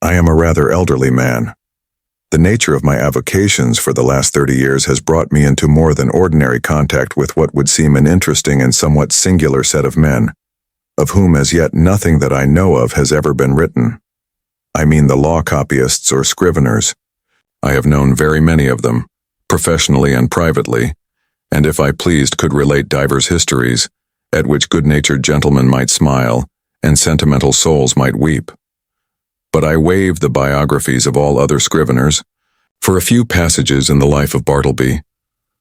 I am a rather elderly man. The nature of my avocations for the last 30 years has brought me into more than ordinary contact with what would seem an interesting and somewhat singular set of men, of whom as yet nothing that I know of has ever been written. I mean the law copyists or scriveners. I have known very many of them, professionally and privately, and if I pleased could relate divers histories, at which good-natured gentlemen might smile, and sentimental souls might weep. But I waive the biographies of all other scriveners for a few passages in the life of Bartleby,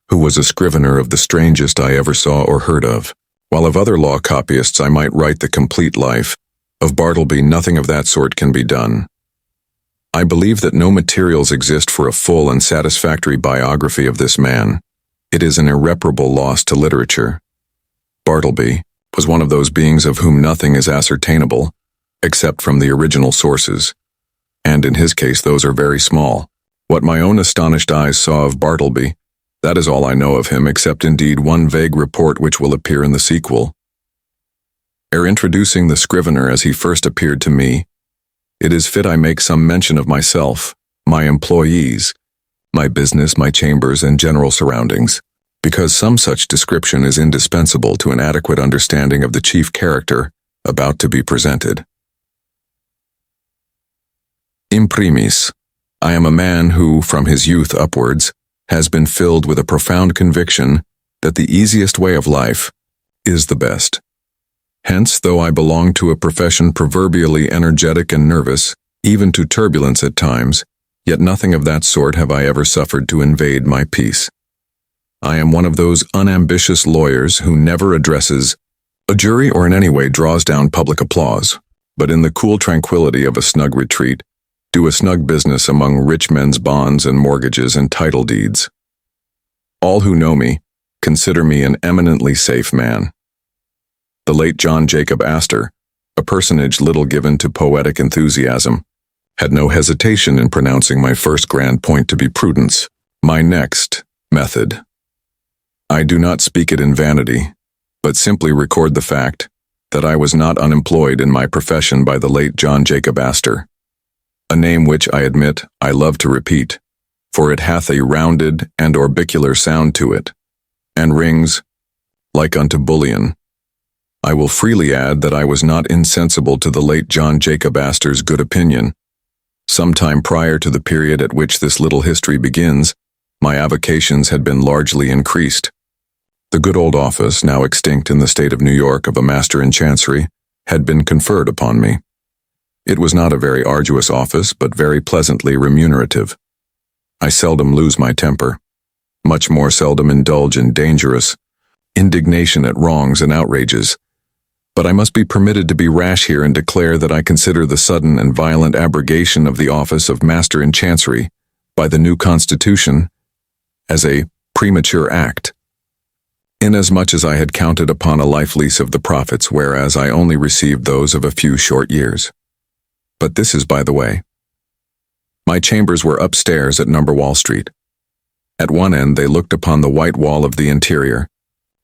who was a scrivener of the strangest I ever saw or heard of, while of other law copyists I might write the complete life. Of Bartleby nothing of that sort can be done. I believe that no materials exist for a full and satisfactory biography of this man. It is an irreparable loss to literature. Bartleby was one of those beings of whom nothing is ascertainable, except from the original sources, and in his case those are very small. What my own astonished eyes saw of Bartleby, that is all I know of him, except indeed one vague report which will appear in the sequel. Ere introducing the scrivener as he first appeared to me, it is fit I make some mention of myself, my employees, my business, my chambers, and general surroundings, because some such description is indispensable to an adequate understanding of the chief character about to be presented. Imprimis, I am a man who, from his youth upwards, has been filled with a profound conviction that the easiest way of life is the best. Hence, though I belong to a profession proverbially energetic and nervous, even to turbulence at times, yet nothing of that sort have I ever suffered to invade my peace. I am one of those unambitious lawyers who never addresses a jury or in any way draws down public applause, but in the cool tranquility of a snug retreat, do a snug business among rich men's bonds and mortgages and title deeds. All who know me consider me an eminently safe man. The late John Jacob Astor, a personage little given to poetic enthusiasm, had no hesitation in pronouncing my first grand point to be prudence, my next, method. I do not speak it in vanity, but simply record the fact that I was not unemployed in my profession by the late John Jacob Astor, a name which, I admit, I love to repeat, for it hath a rounded and orbicular sound to it, and rings like unto bullion. I will freely add that I was not insensible to the late John Jacob Astor's good opinion. Some time prior to the period at which this little history begins, my avocations had been largely increased. The good old office, now extinct in the state of New York, of a master in chancery, had been conferred upon me. It was not a very arduous office, but very pleasantly remunerative. I seldom lose my temper, much more seldom indulge in dangerous indignation at wrongs and outrages, but I must be permitted to be rash here and declare that I consider the sudden and violent abrogation of the office of Master in Chancery by the new Constitution as a premature act, inasmuch as I had counted upon a life lease of the profits, whereas I only received those of a few short years. But this is by the way. My chambers were upstairs at No. Wall Street. At one end they looked upon the white wall of the interior,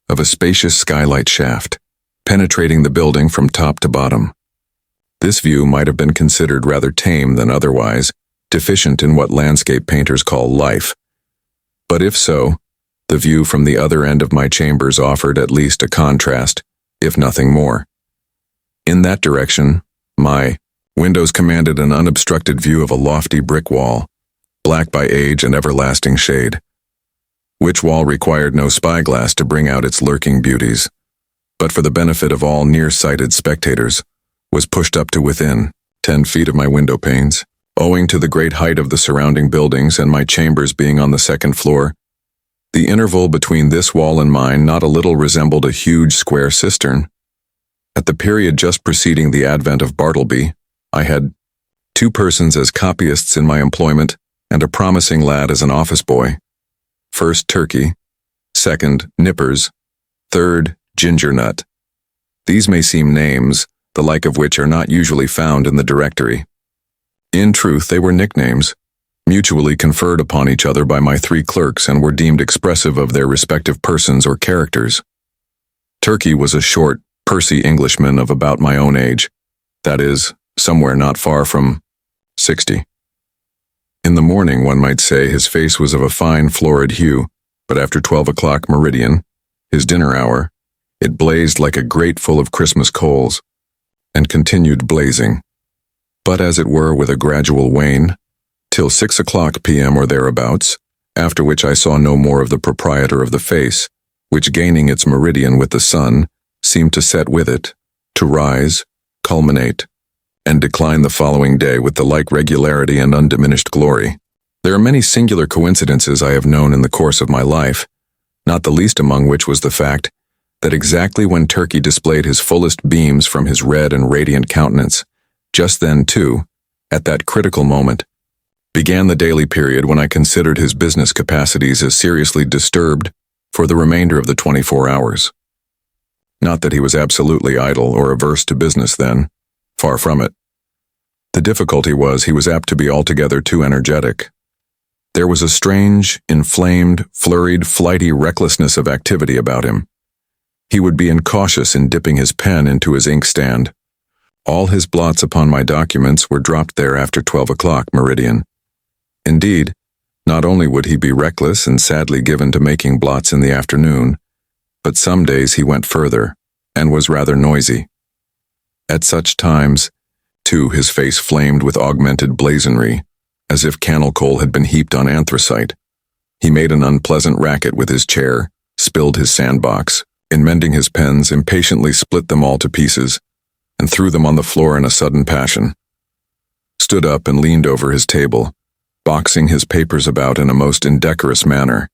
of a spacious skylight shaft, penetrating the building from top to bottom. This view might have been considered rather tame than otherwise, deficient in what landscape painters call life. But if so, the view from the other end of my chambers offered at least a contrast, if nothing more. In that direction, my windows commanded an unobstructed view of a lofty brick wall, black by age and everlasting shade, which wall required no spyglass to bring out its lurking beauties, but for the benefit of all near-sighted spectators, was pushed up to within 10 feet of my window panes. Owing to the great height of the surrounding buildings and my chambers being on the second floor, the interval between this wall and mine not a little resembled a huge square cistern. At the period just preceding the advent of Bartleby, I had 2 persons as copyists in my employment and a promising lad as an office boy. First, Turkey. Second, Nippers. Third, Ginger Nut. These may seem names, the like of which are not usually found in the directory. In truth, they were nicknames, mutually conferred upon each other by my 3 clerks, and were deemed expressive of their respective persons or characters. Turkey was a short, pursy Englishman of about my own age, that is, somewhere not far from 60. In the morning, one might say his face was of a fine florid hue, but after 12 o'clock meridian, his dinner hour, it blazed like a grate full of Christmas coals, and continued blazing, but as it were with a gradual wane, till 6 o'clock p.m. or thereabouts, after which I saw no more of the proprietor of the face, which gaining its meridian with the sun, seemed to set with it, to rise, culminate, and decline the following day with the like regularity and undiminished glory. There are many singular coincidences I have known in the course of my life, not the least among which was the fact that exactly when Turkey displayed his fullest beams from his red and radiant countenance, just then, too, at that critical moment, began the daily period when I considered his business capacities as seriously disturbed for the remainder of the 24 hours. Not that he was absolutely idle or averse to business then, far from it. The difficulty was he was apt to be altogether too energetic. There was a strange, inflamed, flurried, flighty recklessness of activity about him. He would be incautious in dipping his pen into his inkstand. All his blots upon my documents were dropped there after 12 o'clock meridian. Indeed, not only would he be reckless and sadly given to making blots in the afternoon, but some days he went further, and was rather noisy. At such times, too, his face flamed with augmented blazonry, as if cannel coal had been heaped on anthracite. He made an unpleasant racket with his chair, spilled his sandbox, in mending his pens, impatiently split them all to pieces, and threw them on the floor in a sudden passion. Stood up and leaned over his table, boxing his papers about in a most indecorous manner,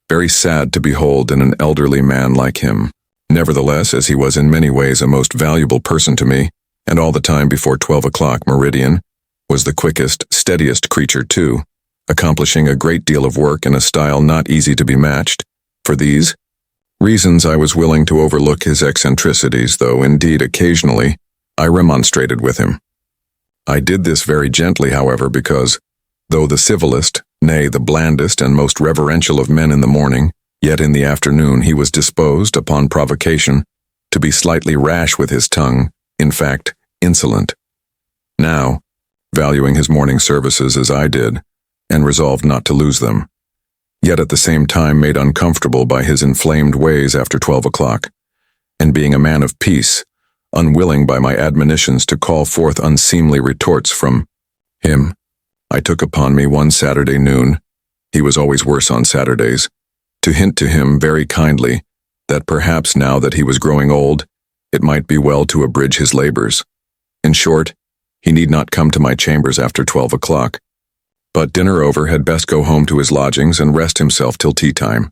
very sad to behold in an elderly man like him. Nevertheless, as he was in many ways a most valuable person to me, and all the time before 12 o'clock meridian, was the quickest, steadiest creature too, accomplishing a great deal of work in a style not easy to be matched. For these reasons I was willing to overlook his eccentricities, though indeed occasionally I remonstrated with him. I did this very gently, however, because, though the civilest, nay, the blandest and most reverential of men in the morning, yet in the afternoon he was disposed, upon provocation, to be slightly rash with his tongue, in fact, insolent. Now, valuing his morning services as I did, and resolved not to lose them, yet at the same time made uncomfortable by his inflamed ways after 12 o'clock, and being a man of peace, unwilling by my admonitions to call forth unseemly retorts from him, I took upon me one Saturday noon, he was always worse on Saturdays, to hint to him very kindly that perhaps now that he was growing old, it might be well to abridge his labors. In short, he need not come to my chambers after 12 o'clock, but dinner over had best go home to his lodgings and rest himself till tea time.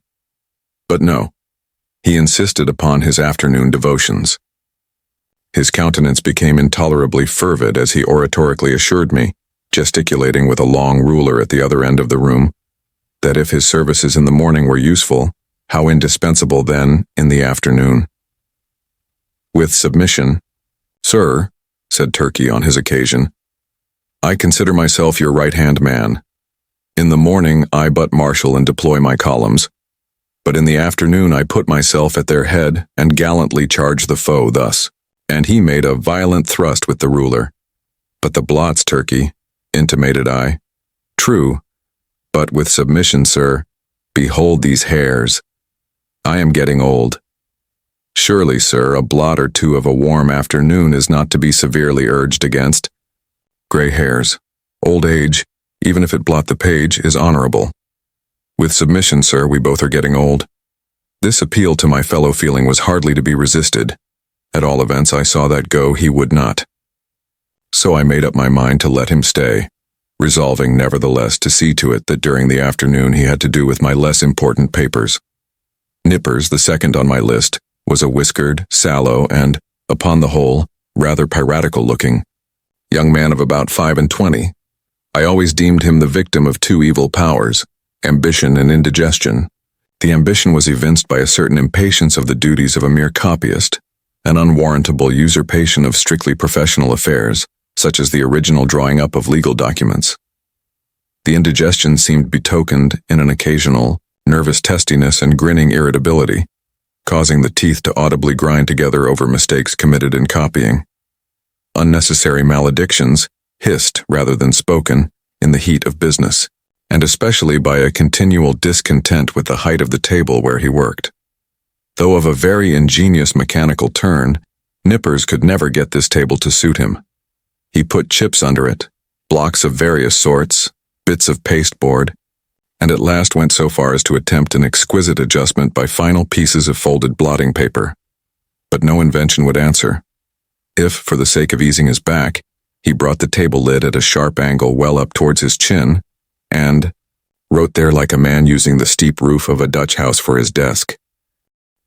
But no, he insisted upon his afternoon devotions. His countenance became intolerably fervid as he oratorically assured me, gesticulating with a long ruler at the other end of the room, that if his services in the morning were useful, how indispensable then in the afternoon. With submission, "Sir," said Turkey on his occasion, "I consider myself your right-hand man. In the morning I but marshal and deploy my columns, but in the afternoon I put myself at their head and gallantly charge the foe thus." And he made a violent thrust with the ruler. "But the blots, Turkey," intimated I. "True, but with submission, sir, behold these hairs. I am getting old. Surely, sir, a blot or two of a warm afternoon is not to be severely urged against. Gray hairs, old age, even if it blot the page, is honorable. With submission, sir, we both are getting old." This appeal to my fellow feeling was hardly to be resisted. At all events, I saw that go he would not. So I made up my mind to let him stay, resolving nevertheless to see to it that during the afternoon he had to do with my less important papers. Nippers, the second on my list, was a whiskered, sallow, and, upon the whole, rather piratical-looking young man of about 25. I always deemed him the victim of two evil powers, ambition and indigestion. The ambition was evinced by a certain impatience of the duties of a mere copyist, an unwarrantable usurpation of strictly professional affairs, such as the original drawing up of legal documents. The indigestion seemed betokened in an occasional, nervous testiness and grinning irritability, causing the teeth to audibly grind together over mistakes committed in copying. Unnecessary maledictions, hissed rather than spoken, in the heat of business, and especially by a continual discontent with the height of the table where he worked. Though of a very ingenious mechanical turn, Nippers could never get this table to suit him. He put chips under it, blocks of various sorts, bits of pasteboard, and at last went so far as to attempt an exquisite adjustment by final pieces of folded blotting paper. But no invention would answer. If, for the sake of easing his back, he brought the table lid at a sharp angle well up towards his chin, and wrote there like a man using the steep roof of a Dutch house for his desk.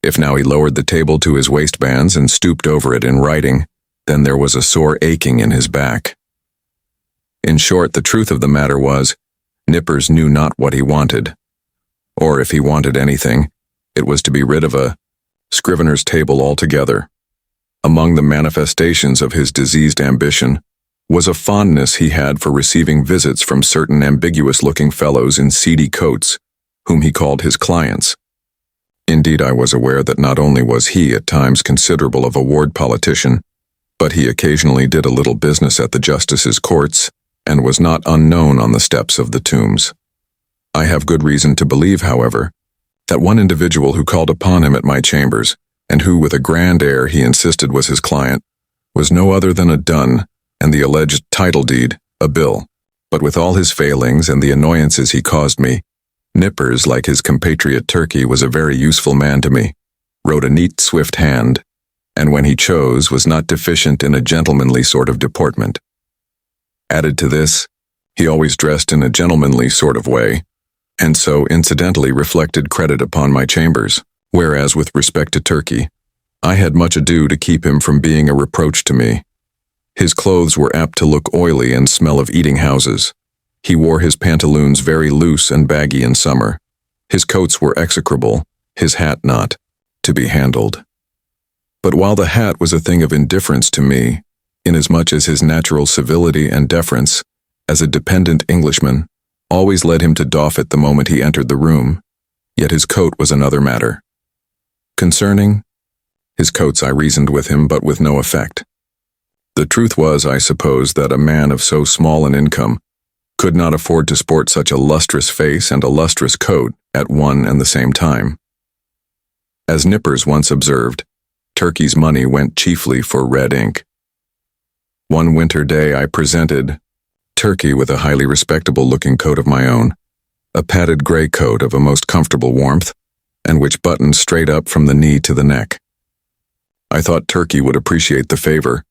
If now he lowered the table to his waistbands and stooped over it in writing, then there was a sore aching in his back. In short, the truth of the matter was, Nippers knew not what he wanted. Or if he wanted anything, it was to be rid of a scrivener's table altogether. Among the manifestations of his diseased ambition was a fondness he had for receiving visits from certain ambiguous-looking fellows in seedy coats, whom he called his clients. Indeed, I was aware that not only was he at times considerable of a ward politician, but he occasionally did a little business at the justices' courts, and was not unknown on the steps of the tombs. I have good reason to believe, however, that one individual who called upon him at my chambers, and who with a grand air he insisted was his client, was no other than a dun, and the alleged title deed, a bill. But with all his failings and the annoyances he caused me, Nippers, like his compatriot Turkey, was a very useful man to me, wrote a neat, swift hand, and when he chose was not deficient in a gentlemanly sort of deportment. Added to this, he always dressed in a gentlemanly sort of way, and so incidentally reflected credit upon my chambers, whereas with respect to Turkey, I had much ado to keep him from being a reproach to me. His clothes were apt to look oily and smell of eating houses. He wore his pantaloons very loose and baggy in summer. His coats were execrable, his hat not to be handled. But while the hat was a thing of indifference to me, inasmuch as his natural civility and deference, as a dependent Englishman, always led him to doff it the moment he entered the room, yet his coat was another matter. Concerning his coats I reasoned with him, but with no effect. The truth was, I suppose, that a man of so small an income could not afford to sport such a lustrous face and a lustrous coat at one and the same time. As Nippers once observed, Turkey's money went chiefly for red ink. One winter day I presented Turkey with a highly respectable-looking coat of my own, a padded gray coat of a most comfortable warmth, and which buttoned straight up from the knee to the neck. I thought Turkey would appreciate the favor,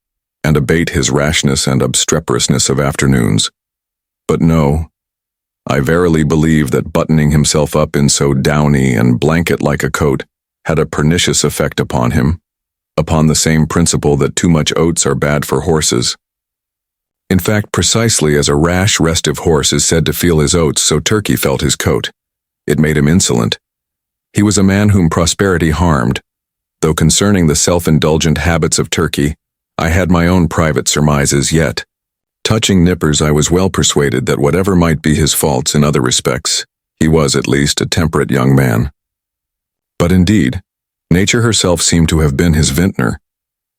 and abate his rashness and obstreperousness of afternoons. But no, I verily believe that buttoning himself up in so downy and blanket-like a coat had a pernicious effect upon him, upon the same principle that too much oats are bad for horses. In fact, precisely as a rash, restive horse is said to feel his oats, so Turkey felt his coat. It made him insolent. He was a man whom prosperity harmed, though concerning the self-indulgent habits of Turkey, I had my own private surmises yet. Touching Nippers, I was well persuaded that whatever might be his faults in other respects, he was at least a temperate young man. But indeed, nature herself seemed to have been his vintner,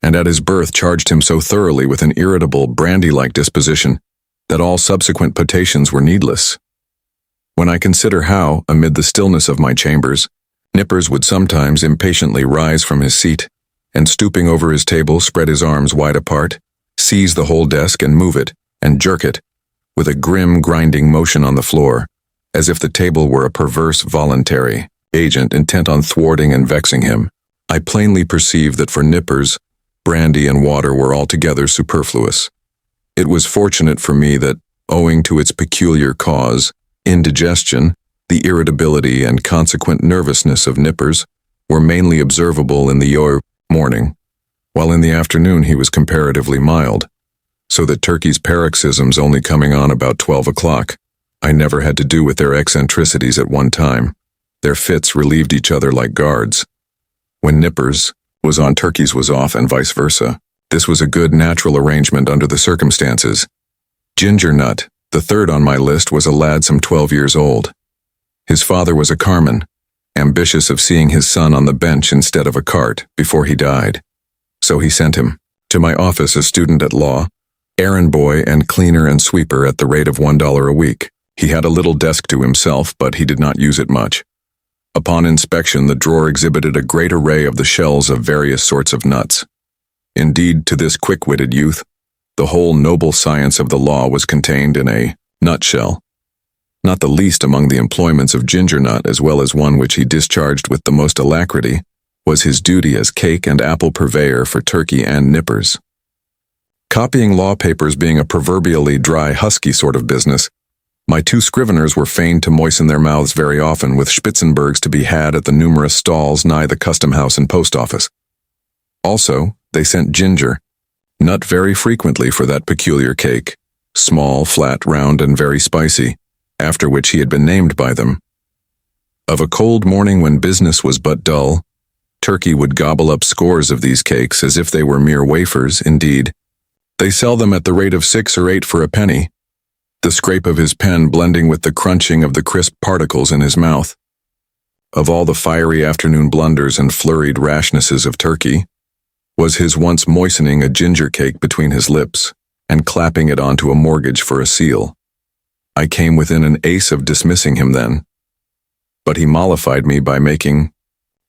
and at his birth charged him so thoroughly with an irritable, brandy-like disposition that all subsequent potations were needless. When I consider how, amid the stillness of my chambers, Nippers would sometimes impatiently rise from his seat, and stooping over his table spread his arms wide apart, seize the whole desk and move it, and jerk it, with a grim grinding motion on the floor, as if the table were a perverse voluntary agent intent on thwarting and vexing him, I plainly perceived that for Nippers, brandy and water were altogether superfluous. It was fortunate for me that, owing to its peculiar cause, indigestion, the irritability and consequent nervousness of Nippers were mainly observable in the morning, while in the afternoon he was comparatively mild, so that Turkey's paroxysms only coming on about 12 o'clock, I never had to do with their eccentricities at one time. Their fits relieved each other like guards. When Nippers was on, Turkey's was off, and vice versa. This was a good natural arrangement under the circumstances. Ginger Nut, the third on my list, was a lad some 12 years old. His father was a carman, ambitious of seeing his son on the bench instead of a cart before he died. So he sent him to my office, a student at law, errand boy and cleaner and sweeper at the rate of $1 a week. He had a little desk to himself, but he did not use it much. Upon inspection, the drawer exhibited a great array of the shells of various sorts of nuts. Indeed, to this quick-witted youth, the whole noble science of the law was contained in a nutshell. Not the least among the employments of Ginger Nut, as well as one which he discharged with the most alacrity, was his duty as cake and apple purveyor for Turkey and Nippers. Copying law papers being a proverbially dry, husky sort of business, my two scriveners were fain to moisten their mouths very often with Spitzenbergs to be had at the numerous stalls nigh the custom house and post office. Also, they sent Ginger Nut very frequently for that peculiar cake, small, flat, round, and very spicy, after which he had been named by them. Of a cold morning when business was but dull, Turkey would gobble up scores of these cakes as if they were mere wafers. Indeed, they sell them at the rate of 6 or 8 for a penny, the scrape of his pen blending with the crunching of the crisp particles in his mouth. Of all the fiery afternoon blunders and flurried rashnesses of Turkey, was his once moistening a ginger cake between his lips and clapping it onto a mortgage for a seal. I came within an ace of dismissing him then, but he mollified me by making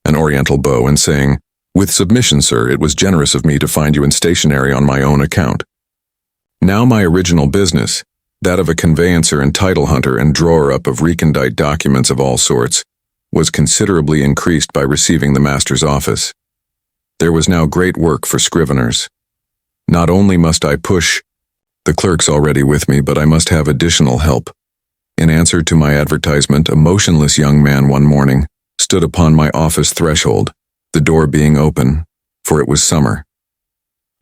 an oriental bow and saying, "With submission, sir, it was generous of me to find you in stationery on my own account." Now my original business, that of a conveyancer and title hunter and drawer-up of recondite documents of all sorts, was considerably increased by receiving the master's office. There was now great work for scriveners. Not only must I push the clerks already with me, but I must have additional help. In answer to my advertisement, a motionless young man one morning stood upon my office threshold, the door being open, for it was summer.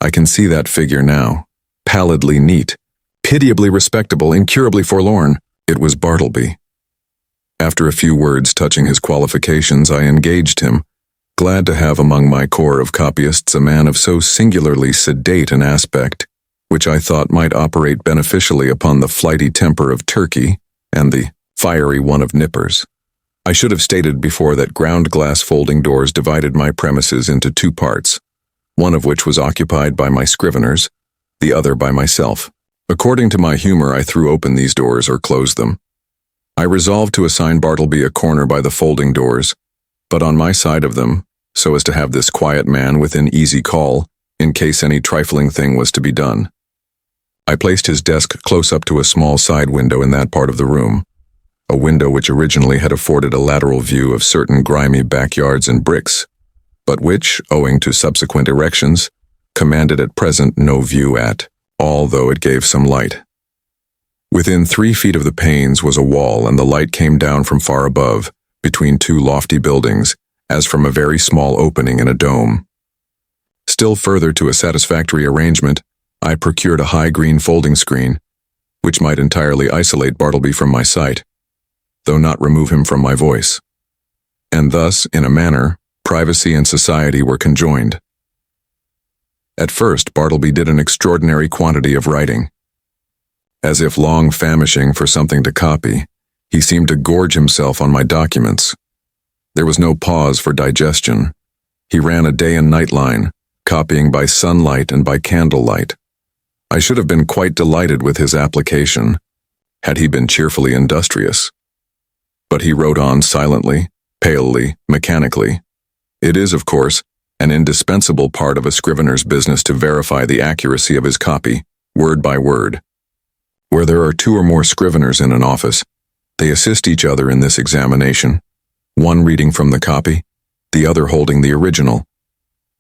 I can see that figure now, pallidly neat, pitiably respectable, incurably forlorn. It was Bartleby. After a few words touching his qualifications, I engaged him, glad to have among my corps of copyists a man of so singularly sedate an aspect, which I thought might operate beneficially upon the flighty temper of Turkey and the fiery one of Nippers. I should have stated before that ground-glass folding doors divided my premises into 2 parts, one of which was occupied by my scriveners, the other by myself. According to my humor, I threw open these doors or closed them. I resolved to assign Bartleby a corner by the folding doors, but on my side of them, so as to have this quiet man within easy call, in case any trifling thing was to be done. I placed his desk close up to a small side window in that part of the room, a window which originally had afforded a lateral view of certain grimy backyards and bricks, but which, owing to subsequent erections, commanded at present no view at all, though it gave some light. Within 3 feet of the panes was a wall, and the light came down from far above, between 2 lofty buildings, as from a very small opening in a dome. Still further to a satisfactory arrangement, I procured a high green folding screen, which might entirely isolate Bartleby from my sight, though not remove him from my voice. And thus, in a manner, privacy and society were conjoined. At first, Bartleby did an extraordinary quantity of writing. As if long famishing for something to copy, he seemed to gorge himself on my documents. There was no pause for digestion. He ran a day and night line, copying by sunlight and by candlelight. I should have been quite delighted with his application, had he been cheerfully industrious. But he wrote on silently, palely, mechanically. It is, of course, an indispensable part of a scrivener's business to verify the accuracy of his copy, word by word. Where there are 2 or more scriveners in an office, they assist each other in this examination, one reading from the copy, the other holding the original.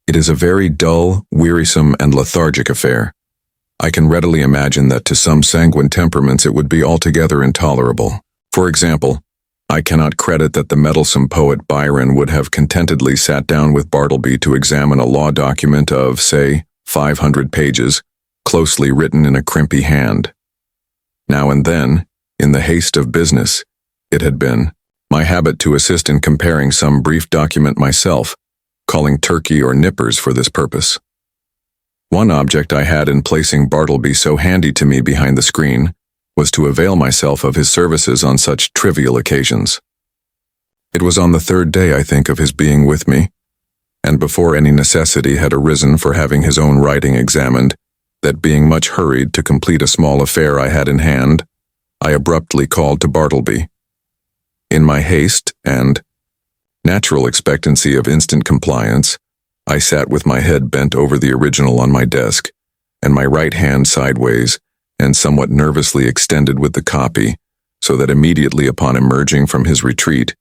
It is a very dull, wearisome, and lethargic affair. I can readily imagine that to some sanguine temperaments it would be altogether intolerable. For example, I cannot credit that the meddlesome poet Byron would have contentedly sat down with Bartleby to examine a law document of, say, 500 pages, closely written in a crimpy hand. Now and then, in the haste of business, it had been my habit to assist in comparing some brief document myself, calling Turkey or Nippers for this purpose. One object I had in placing Bartleby so handy to me behind the screen was to avail myself of his services on such trivial occasions. It was on the 3rd day, I think, of his being with me, and before any necessity had arisen for having his own writing examined, that being much hurried to complete a small affair I had in hand, I abruptly called to Bartleby. In my haste and natural expectancy of instant compliance, I sat with my head bent over the original on my desk, and my right hand sideways and somewhat nervously extended with the copy, so that immediately upon emerging from his retreat,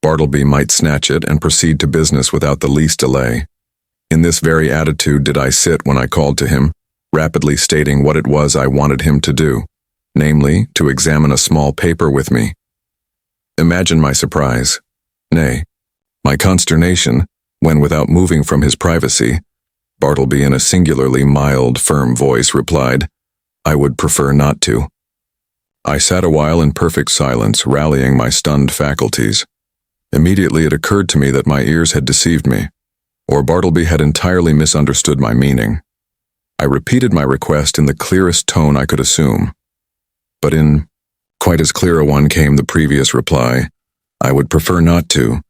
Bartleby might snatch it and proceed to business without the least delay. In this very attitude did I sit when I called to him, rapidly stating what it was I wanted him to do, namely, to examine a small paper with me. Imagine my surprise, nay, my consternation, when without moving from his privacy, Bartleby in a singularly mild, firm voice replied, "I would prefer not to." I sat a while in perfect silence, rallying my stunned faculties. Immediately it occurred to me that my ears had deceived me, or Bartleby had entirely misunderstood my meaning. I repeated my request in the clearest tone I could assume, but in quite as clear a one came the previous reply, "I would prefer not to."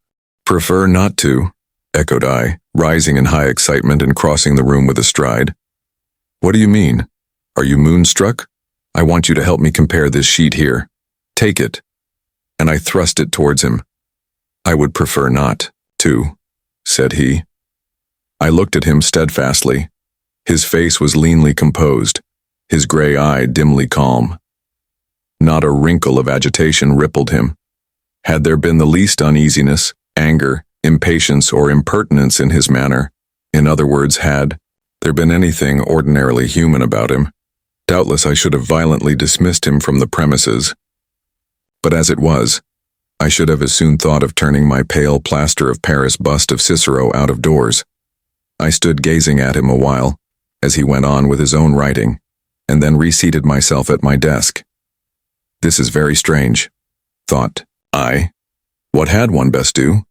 "Prefer not to," echoed I, rising in high excitement and crossing the room with a stride. "What do you mean? Are you moonstruck? I want you to help me compare this sheet here. Take it." And I thrust it towards him. "I would prefer not to," said he. I looked at him steadfastly. His face was leanly composed, his gray eye dimly calm. Not a wrinkle of agitation rippled him. Had there been the least uneasiness, anger, impatience, or impertinence in his manner, in other words, had there been anything ordinarily human about him, doubtless I should have violently dismissed him from the premises. But as it was, I should have as soon thought of turning my pale plaster of Paris bust of Cicero out of doors. I stood gazing at him a while, as he went on with his own writing, and then reseated myself at my desk. This is very strange, thought I. What had one best do?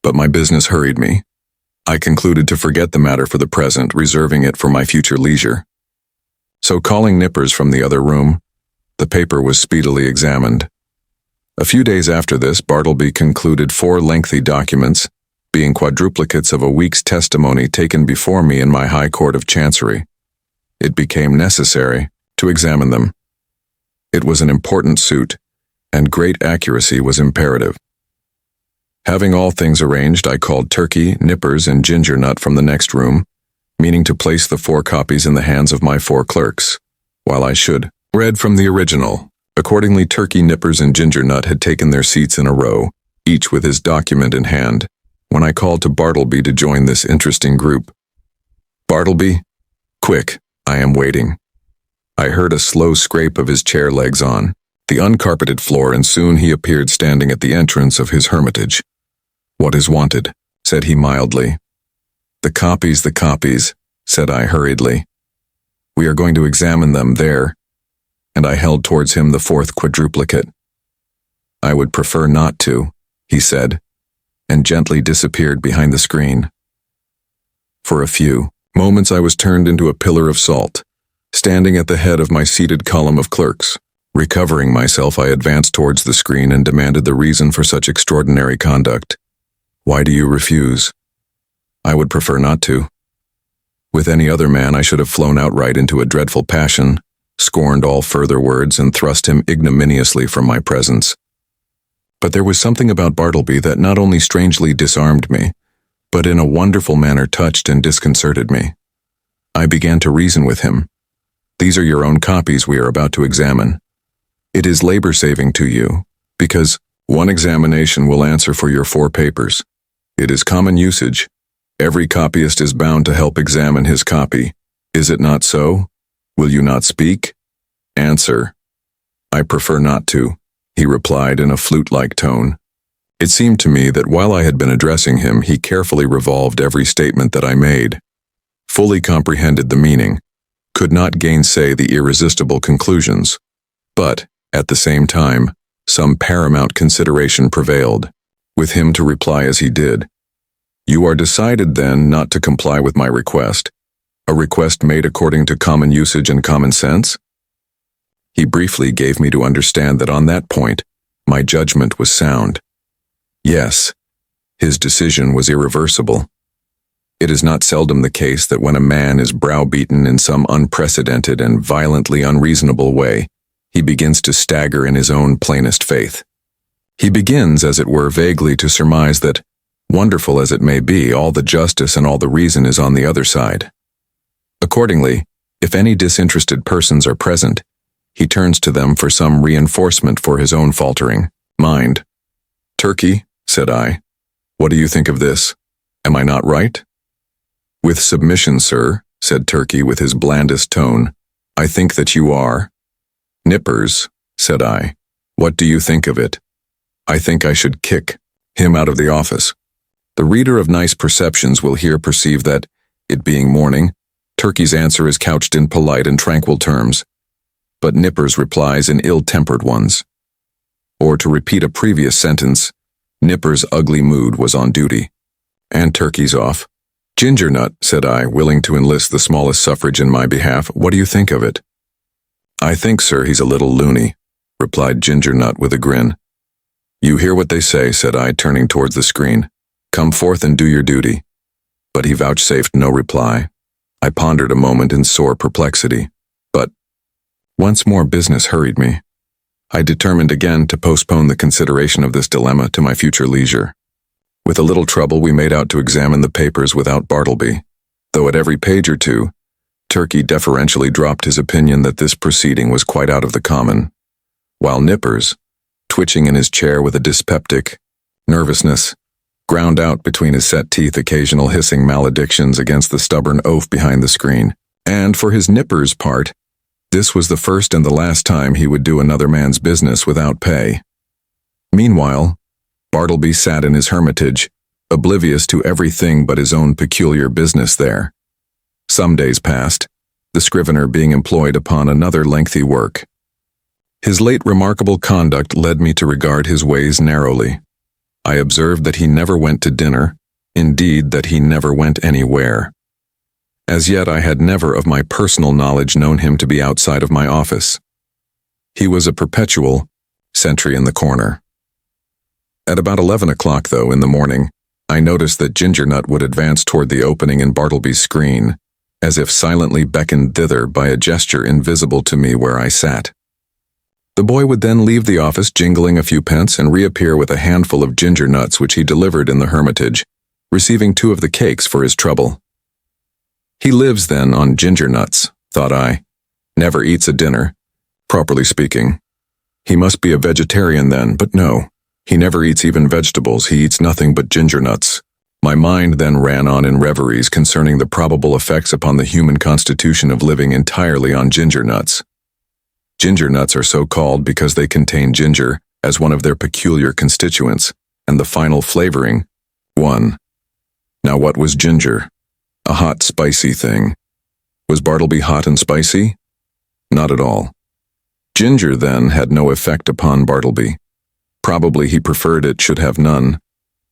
But my business hurried me. I concluded to forget the matter for the present, reserving it for my future leisure. So calling Nippers from the other room, the paper was speedily examined. A few days after this, Bartleby concluded 4 lengthy documents, being quadruplicates of a week's testimony taken before me in my High Court of Chancery. It became necessary to examine them. It was an important suit, and great accuracy was imperative. Having all things arranged, I called Turkey, Nippers, and Ginger Nut from the next room, meaning to place the 4 copies in the hands of my 4 clerks, while I should read from the original. Accordingly, Turkey, Nippers, and Ginger Nut had taken their seats in a row, each with his document in hand, when I called to Bartleby to join this interesting group. "Bartleby, quick, I am waiting." I heard a slow scrape of his chair legs on the uncarpeted floor, and soon he appeared standing at the entrance of his hermitage. "What is wanted?" said he mildly. The copies, said I hurriedly. "We are going to examine them there," and I held towards him the 4th quadruplicate. "I would prefer not to," he said, and gently disappeared behind the screen. For a few moments I was turned into a pillar of salt, standing at the head of my seated column of clerks. Recovering myself, I advanced towards the screen and demanded the reason for such extraordinary conduct. "Why do you refuse?" "I would prefer not to." With any other man I should have flown outright into a dreadful passion, scorned all further words, and thrust him ignominiously from my presence. But there was something about Bartleby that not only strangely disarmed me, but in a wonderful manner touched and disconcerted me. I began to reason with him. "These are your own copies we are about to examine. It is labor-saving to you, because one examination will answer for your 4 papers. It is common usage. Every copyist is bound to help examine his copy. Is it not so? Will you not speak? Answer." "I prefer not to," he replied in a flute-like tone. It seemed to me that while I had been addressing him, he carefully revolved every statement that I made, fully comprehended the meaning, could not gainsay the irresistible conclusions, but, at the same time, some paramount consideration prevailed, with him to reply as he did. "You are decided, then, not to comply with my request, a request made according to common usage and common sense?" He briefly gave me to understand that on that point, my judgment was sound. Yes, his decision was irreversible. It is not seldom the case that when a man is browbeaten in some unprecedented and violently unreasonable way, he begins to stagger in his own plainest faith. He begins, as it were, vaguely to surmise that, wonderful as it may be, all the justice and all the reason is on the other side. Accordingly, if any disinterested persons are present, he turns to them for some reinforcement for his own faltering mind. "Turkey," said I, "what do you think of this? Am I not right?" "With submission, sir," said Turkey with his blandest tone, "I think that you are." "Nippers," said I, "what do you think of it?" "I think I should kick him out of the office." The reader of nice perceptions will here perceive that, it being morning, Turkey's answer is couched in polite and tranquil terms, but Nippers replies in ill-tempered ones. Or to repeat a previous sentence, Nippers' ugly mood was on duty. "And Turkey's off." "Ginger Nut," said I, willing to enlist the smallest suffrage in my behalf, "what do you think of it?" "I think, sir, he's a little loony," replied Ginger Nut with a grin. "You hear what they say," said I, turning towards the screen. "Come forth and do your duty." But he vouchsafed no reply. I pondered a moment in sore perplexity, but once more business hurried me. I determined again to postpone the consideration of this dilemma to my future leisure. With a little trouble we made out to examine the papers without Bartleby, though at every page or two, Turkey deferentially dropped his opinion that this proceeding was quite out of the common, while Nippers, twitching in his chair with a dyspeptic nervousness, ground out between his set teeth occasional hissing maledictions against the stubborn oaf behind the screen. And for his Nippers' part, this was the first and the last time he would do another man's business without pay. Meanwhile, Bartleby sat in his hermitage, oblivious to everything but his own peculiar business there. Some days passed, the scrivener being employed upon another lengthy work. His late remarkable conduct led me to regard his ways narrowly. I observed that he never went to dinner, indeed that he never went anywhere. As yet I had never of my personal knowledge known him to be outside of my office. He was a perpetual sentry in the corner. At about 11 o'clock, though, in the morning, I noticed that Ginger Nut would advance toward the opening in Bartleby's screen, as if silently beckoned thither by a gesture invisible to me where I sat. The boy would then leave the office jingling a few pence and reappear with a handful of ginger nuts which he delivered in the hermitage, receiving 2 of the cakes for his trouble. He lives, then, on ginger nuts, thought I. Never eats a dinner, properly speaking. He must be a vegetarian then, but no. He never eats even vegetables, he eats nothing but ginger nuts. My mind then ran on in reveries concerning the probable effects upon the human constitution of living entirely on ginger nuts. Ginger nuts are so called because they contain ginger as one of their peculiar constituents, and the final flavoring, 1. Now what was ginger? A hot, spicy thing. Was Bartleby hot and spicy? Not at all. Ginger, then, had no effect upon Bartleby. Probably he preferred it should have none.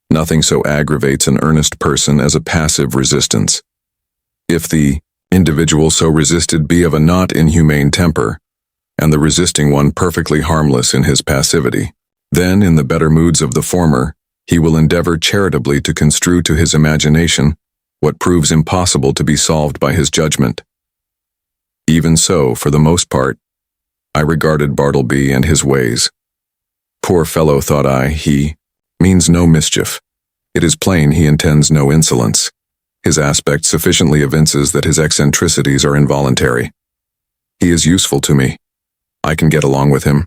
Nothing so aggravates an earnest person as a passive resistance. If the individual so resisted be of a not inhumane temper, and the resisting one perfectly harmless in his passivity, then, in the better moods of the former, he will endeavor charitably to construe to his imagination what proves impossible to be solved by his judgment. Even so, for the most part, I regarded Bartleby and his ways. Poor fellow, thought I, he means no mischief. It is plain he intends no insolence. His aspect sufficiently evinces that his eccentricities are involuntary. He is useful to me. I can get along with him.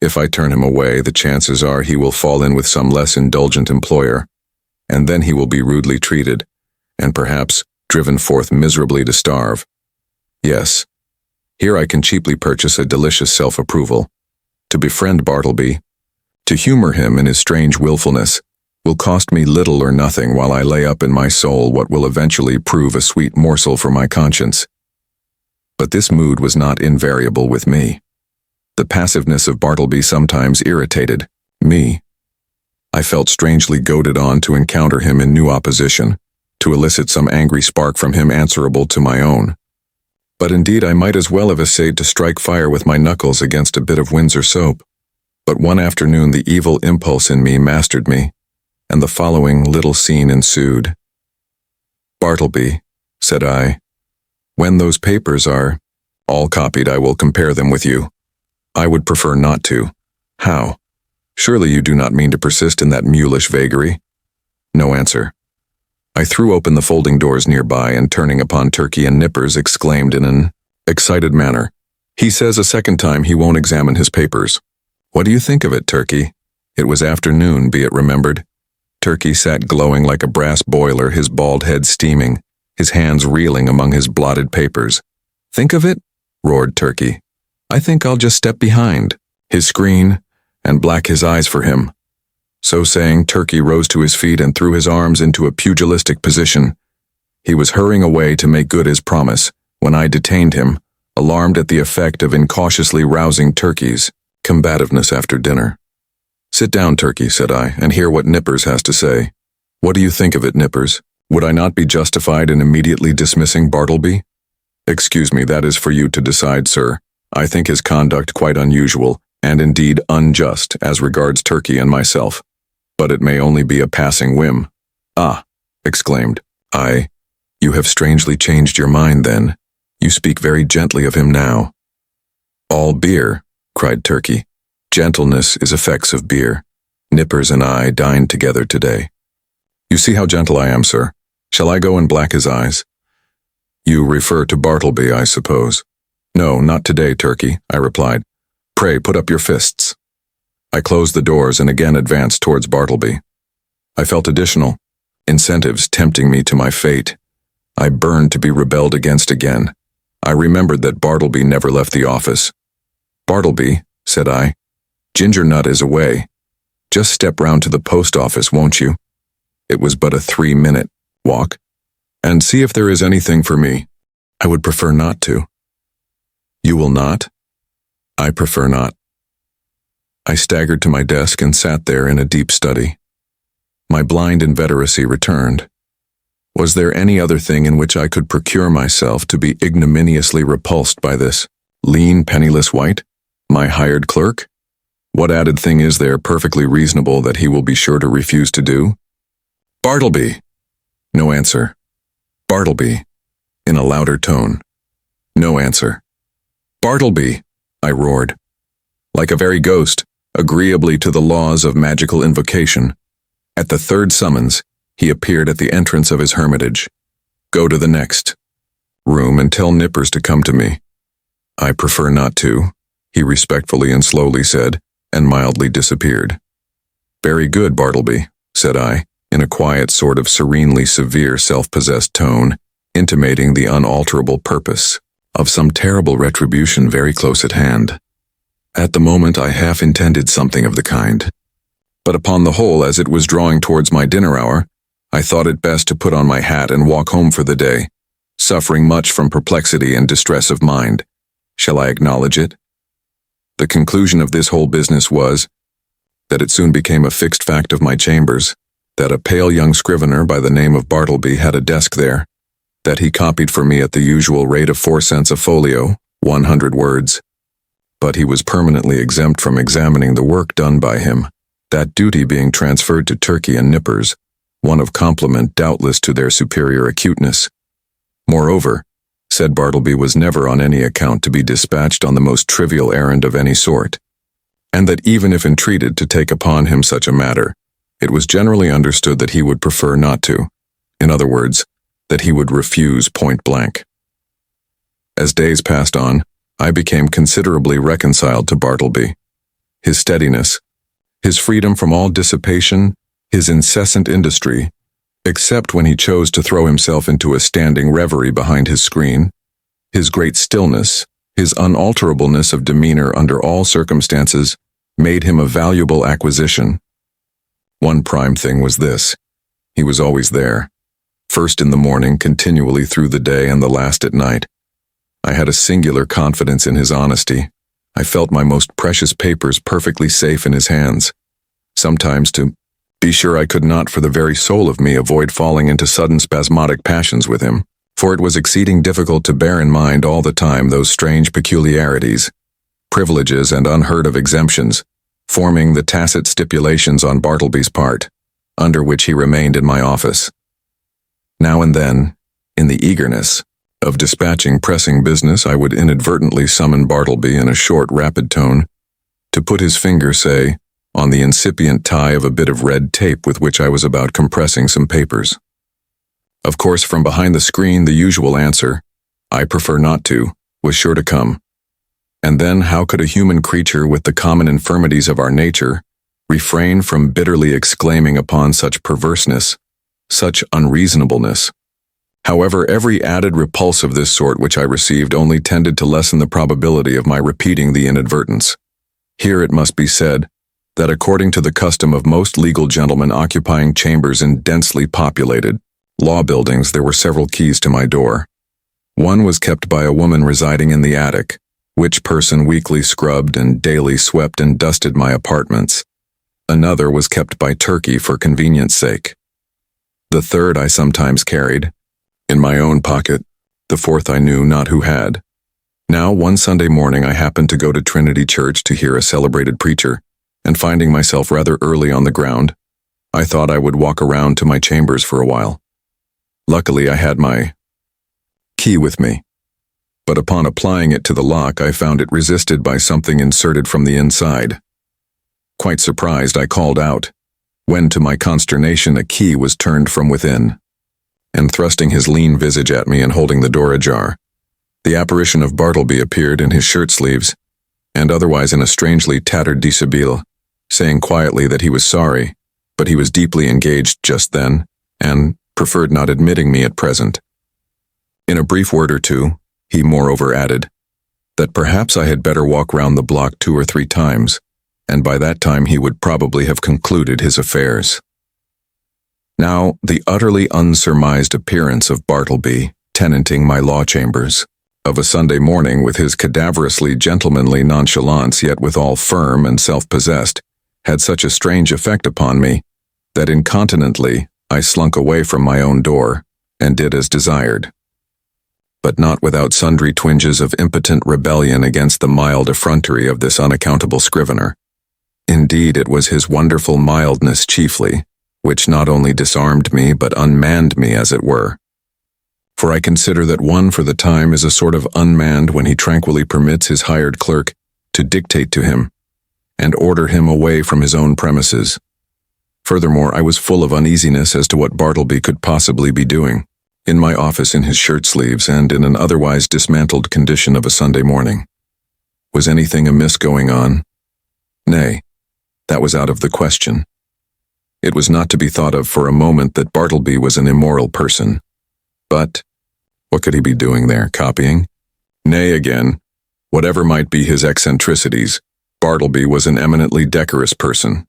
If I turn him away, the chances are he will fall in with some less indulgent employer, and then he will be rudely treated, and perhaps driven forth miserably to starve. Yes, here I can cheaply purchase a delicious self-approval. To befriend Bartleby, to humor him in his strange willfulness, will cost me little or nothing while I lay up in my soul what will eventually prove a sweet morsel for my conscience. But this mood was not invariable with me. The passiveness of Bartleby sometimes irritated me. I felt strangely goaded on to encounter him in new opposition, to elicit some angry spark from him answerable to my own. But indeed I might as well have essayed to strike fire with my knuckles against a bit of Windsor soap. But one afternoon the evil impulse in me mastered me, and the following little scene ensued. Bartleby, said I, when those papers are all copied, I will compare them with you. I would prefer not to. How? Surely you do not mean to persist in that mulish vagary? No answer. I threw open the folding doors nearby and, turning upon Turkey and Nippers, exclaimed in an excited manner, "He says a second time he won't examine his papers. What do you think of it, Turkey?" It was afternoon, be it remembered. Turkey sat glowing like a brass boiler, his bald head steaming, his hands reeling among his blotted papers. "Think of it?" roared Turkey. "I think I'll just step behind his screen and black his eyes for him." So saying, Turkey rose to his feet and threw his arms into a pugilistic position. He was hurrying away to make good his promise when I detained him, alarmed at the effect of incautiously rousing Turkey's combativeness after dinner. "Sit down, Turkey," said I, "and hear what Nippers has to say. What do you think of it, Nippers? Would I not be justified in immediately dismissing Bartleby?" "Excuse me, that is for you to decide, sir. I think his conduct quite unusual, and indeed unjust as regards Turkey and myself. But it may only be a passing whim." "Ah," exclaimed I, "you have strangely changed your mind then. You speak very gently of him now." "All beer," cried Turkey. "Gentleness is effects of beer. Nippers and I dined together today." "You see how gentle I am, sir. Shall I go and black his eyes?" "You refer to Bartleby, I suppose." "No, not today, Turkey," I replied. "Pray put up your fists." I closed the doors and again advanced towards Bartleby. I felt additional incentives tempting me to my fate. I burned to be rebelled against again. I remembered that Bartleby never left the office. "Bartleby," said I, "Ginger Nut is away. Just step round to the post office, won't you? It was but a 3-minute walk. And see if there is anything for me." "I would prefer not to." "You will not?" "I prefer not." I staggered to my desk and sat there in a deep study. My blind inveteracy returned. Was there any other thing in which I could procure myself to be ignominiously repulsed by this lean, penniless wight, my hired clerk? What added thing is there perfectly reasonable that he will be sure to refuse to do? "Bartleby!" No answer. "Bartleby!" in a louder tone. No answer. "Bartleby!" I roared. Like a very ghost, agreeably to the laws of magical invocation, at the third summons, he appeared at the entrance of his hermitage. "Go to the next room and tell Nippers to come to me." "I prefer not to," he respectfully and slowly said, and mildly disappeared. "Very good, Bartleby," said I, in a quiet sort of serenely severe self-possessed tone, intimating the unalterable purpose of some terrible retribution very close at hand. At the moment I half intended something of the kind. But upon the whole, as it was drawing towards my dinner hour, I thought it best to put on my hat and walk home for the day, suffering much from perplexity and distress of mind. Shall I acknowledge it? The conclusion of this whole business was that it soon became a fixed fact of my chambers that a pale young scrivener by the name of Bartleby had a desk there, that he copied for me at the usual rate of 4 cents a folio, 100 words. But he was permanently exempt from examining the work done by him, that duty being transferred to Turkey and Nippers, one of compliment doubtless to their superior acuteness. Moreover, said Bartleby was never on any account to be dispatched on the most trivial errand of any sort, and that even if entreated to take upon him such a matter, it was generally understood that he would prefer not to. In other words, that he would refuse point blank. As days passed on, I became considerably reconciled to Bartleby. His steadiness, his freedom from all dissipation, his incessant industry, except when he chose to throw himself into a standing reverie behind his screen, his great stillness, his unalterableness of demeanor under all circumstances, made him a valuable acquisition. One prime thing was this: he was always there, first in the morning, continually through the day, and the last at night. I had a singular confidence in his honesty. I felt my most precious papers perfectly safe in his hands. Sometimes, to be sure, I could not for the very soul of me avoid falling into sudden spasmodic passions with him, for it was exceeding difficult to bear in mind all the time those strange peculiarities, privileges and unheard of exemptions, forming the tacit stipulations on Bartleby's part, under which he remained in my office. Now and then, in the eagerness of dispatching pressing business, I would inadvertently summon Bartleby in a short, rapid tone to put his finger, say, on the incipient tie of a bit of red tape with which I was about compressing some papers. Of course, from behind the screen, the usual answer, "I prefer not to," was sure to come. And then how could a human creature with the common infirmities of our nature refrain from bitterly exclaiming upon such perverseness, such unreasonableness? However, every added repulse of this sort which I received only tended to lessen the probability of my repeating the inadvertence. Here it must be said that according to the custom of most legal gentlemen occupying chambers in densely populated law buildings, there were several keys to my door. One was kept by a woman residing in the attic, which person weekly scrubbed and daily swept and dusted my apartments. Another was kept by Turkey for convenience sake. The third I sometimes carried in my own pocket. The fourth I knew not who had. Now, one Sunday morning I happened to go to Trinity Church to hear a celebrated preacher, and finding myself rather early on the ground, I thought I would walk around to my chambers for a while. Luckily, I had my key with me, but upon applying it to the lock, I found it resisted by something inserted from the inside. Quite surprised, I called out, when to my consternation a key was turned from within, and thrusting his lean visage at me and holding the door ajar, the apparition of Bartleby appeared in his shirt sleeves, and otherwise in a strangely tattered dishabille, saying quietly that he was sorry, but he was deeply engaged just then, and preferred not admitting me at present. In a brief word or two, he moreover added that perhaps I had better walk round the block 2 or 3 times, and by that time he would probably have concluded his affairs. Now, the utterly unsurmised appearance of Bartleby, tenanting my law chambers, of a Sunday morning with his cadaverously gentlemanly nonchalance yet withal firm and self-possessed, had such a strange effect upon me that incontinently I slunk away from my own door and did as desired, but not without sundry twinges of impotent rebellion against the mild effrontery of this unaccountable scrivener. Indeed, it was his wonderful mildness chiefly, which not only disarmed me but unmanned me, as it were. For I consider that one for the time is a sort of unmanned when he tranquilly permits his hired clerk to dictate to him and order him away from his own premises. Furthermore, I was full of uneasiness as to what Bartleby could possibly be doing in my office in his shirt sleeves and in an otherwise dismantled condition of a Sunday morning. Was anything amiss going on? Nay, that was out of the question. It was not to be thought of for a moment that Bartleby was an immoral person. But what could he be doing there, copying? Nay, again, whatever might be his eccentricities, Bartleby was an eminently decorous person.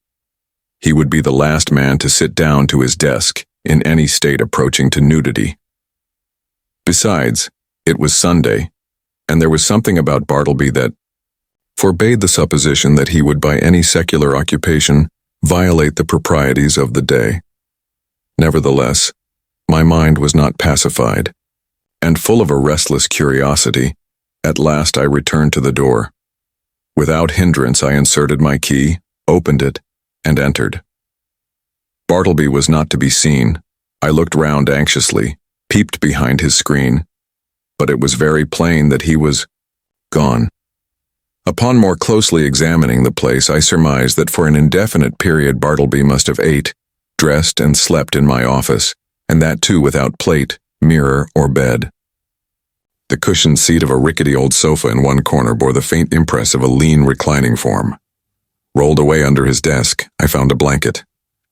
He would be the last man to sit down to his desk in any state approaching to nudity. Besides, it was Sunday, and there was something about Bartleby that forbade the supposition that he would by any secular occupation violate the proprieties of the day. Nevertheless, my mind was not pacified, and full of a restless curiosity, at last I returned to the door. Without hindrance I inserted my key, opened it, and entered. Bartleby was not to be seen. I looked round anxiously, peeped behind his screen, but it was very plain that he was gone. Upon more closely examining the place, I surmised that for an indefinite period Bartleby must have ate, dressed, and slept in my office, and that too without plate, mirror, or bed. The cushioned seat of a rickety old sofa in one corner bore the faint impress of a lean reclining form. Rolled away under his desk, I found a blanket.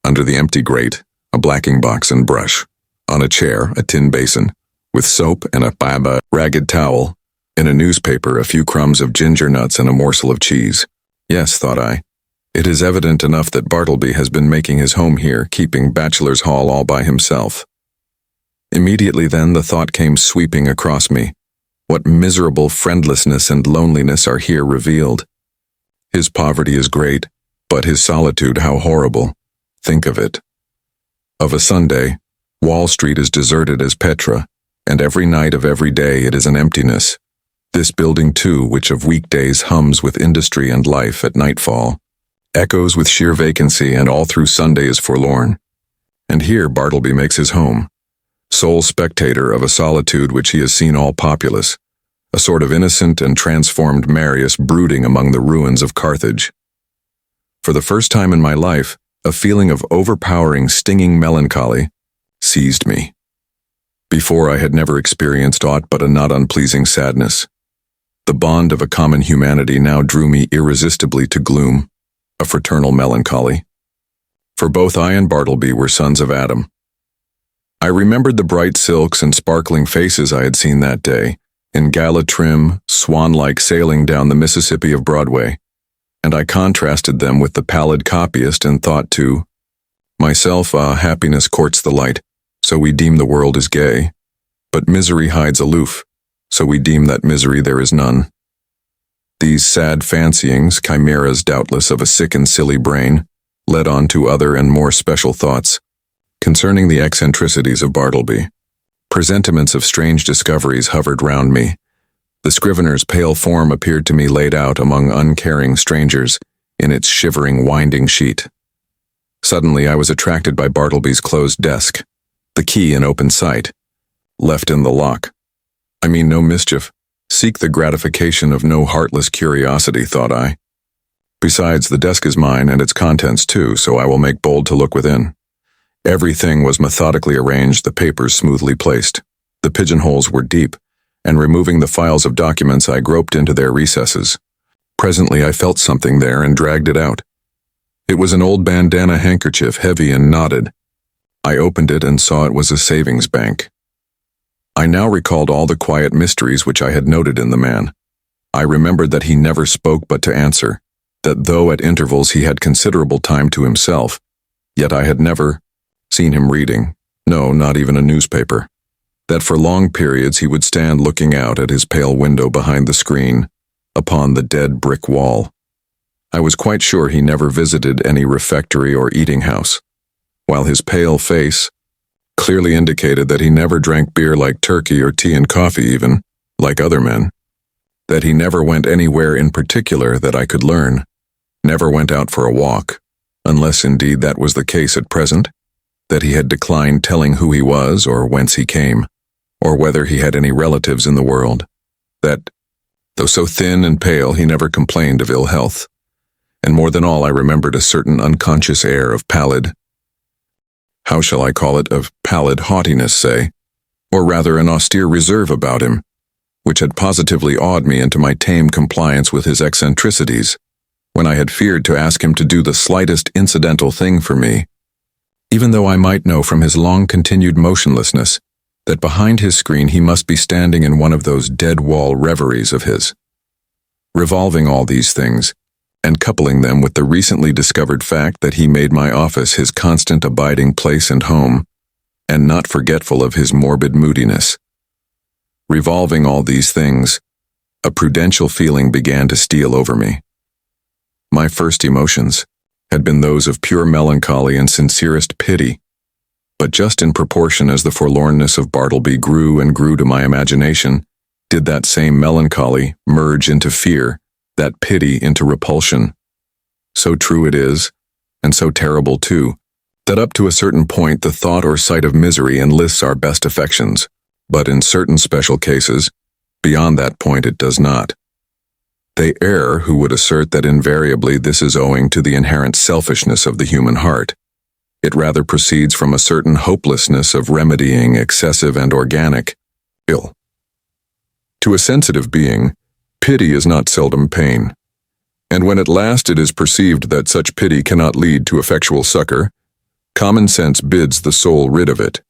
Under the empty grate, a blacking box and brush. On a chair, a tin basin, with soap and a baba ragged towel. In a newspaper, a few crumbs of ginger nuts and a morsel of cheese. Yes, thought I, it is evident enough that Bartleby has been making his home here, keeping bachelor's hall all by himself. Immediately then the thought came sweeping across me. What miserable friendlessness and loneliness are here revealed. His poverty is great, but his solitude how horrible. Think of it. Of a Sunday, Wall Street is deserted as Petra, and every night of every day it is an emptiness. This building too, which of weekdays hums with industry and life, at nightfall echoes with sheer vacancy, and all through Sunday is forlorn. And here Bartleby makes his home. sole spectator of a solitude which he has seen all populous, a sort of innocent and transformed Marius brooding among the ruins of Carthage. For the first time in my life, a feeling of overpowering, stinging melancholy seized me. Before I had never experienced aught but a not unpleasing sadness. The bond of a common humanity now drew me irresistibly to gloom, a fraternal melancholy. For both I and Bartleby were sons of Adam. I remembered the bright silks and sparkling faces I had seen that day, in gala trim, swan-like sailing down the Mississippi of Broadway, and I contrasted them with the pallid copyist and thought to myself, happiness courts the light, so we deem the world is gay, but misery hides aloof, so we deem that misery there is none. These sad fancyings, chimeras doubtless of a sick and silly brain, led on to other and more special thoughts, concerning the eccentricities of Bartleby. Presentiments of strange discoveries hovered round me. The scrivener's pale form appeared to me laid out among uncaring strangers in its shivering winding sheet. Suddenly I was attracted by Bartleby's closed desk, the key in open sight, left in the lock. I mean no mischief, seek the gratification of no heartless curiosity, thought I. Besides, the desk is mine and its contents too, so I will make bold to look within. Everything was methodically arranged, the papers smoothly placed. The pigeonholes were deep, and removing the files of documents I groped into their recesses. Presently I felt something there and dragged it out. It was an old bandana handkerchief, heavy and knotted. I opened it and saw it was a savings bank. I now recalled all the quiet mysteries which I had noted in the man. I remembered that he never spoke but to answer, that though at intervals he had considerable time to himself, yet I had never seen him reading, no, not even a newspaper. That for long periods he would stand looking out at his pale window behind the screen, upon the dead brick wall. I was quite sure he never visited any refectory or eating house, while his pale face clearly indicated that he never drank beer like turkey or tea and coffee even, like other men, that he never went anywhere in particular that I could learn, never went out for a walk, unless indeed that was the case at present, that he had declined telling who he was or whence he came, or whether he had any relatives in the world, that, though so thin and pale, he never complained of ill health. And more than all, I remembered a certain unconscious air of pallid, how shall I call it, of pallid haughtiness, say, or rather an austere reserve about him, which had positively awed me into my tame compliance with his eccentricities, when I had feared to ask him to do the slightest incidental thing for me, even though I might know from his long-continued motionlessness that behind his screen he must be standing in one of those dead-wall reveries of his. Revolving all these things, and coupling them with the recently discovered fact that he made my office his constant abiding place and home, and not forgetful of his morbid moodiness. Revolving all these things, a prudential feeling began to steal over me. My first emotions had been those of pure melancholy and sincerest pity, but just in proportion as the forlornness of Bartleby grew and grew to my imagination, did that same melancholy merge into fear, that pity into repulsion. So true it is, and so terrible too, that up to a certain point the thought or sight of misery enlists our best affections, but in certain special cases, beyond that point it does not. They err who would assert that invariably this is owing to the inherent selfishness of the human heart. It rather proceeds from a certain hopelessness of remedying excessive and organic ill. To a sensitive being, pity is not seldom pain, and when at last it is perceived that such pity cannot lead to effectual succor, common sense bids the soul rid of it.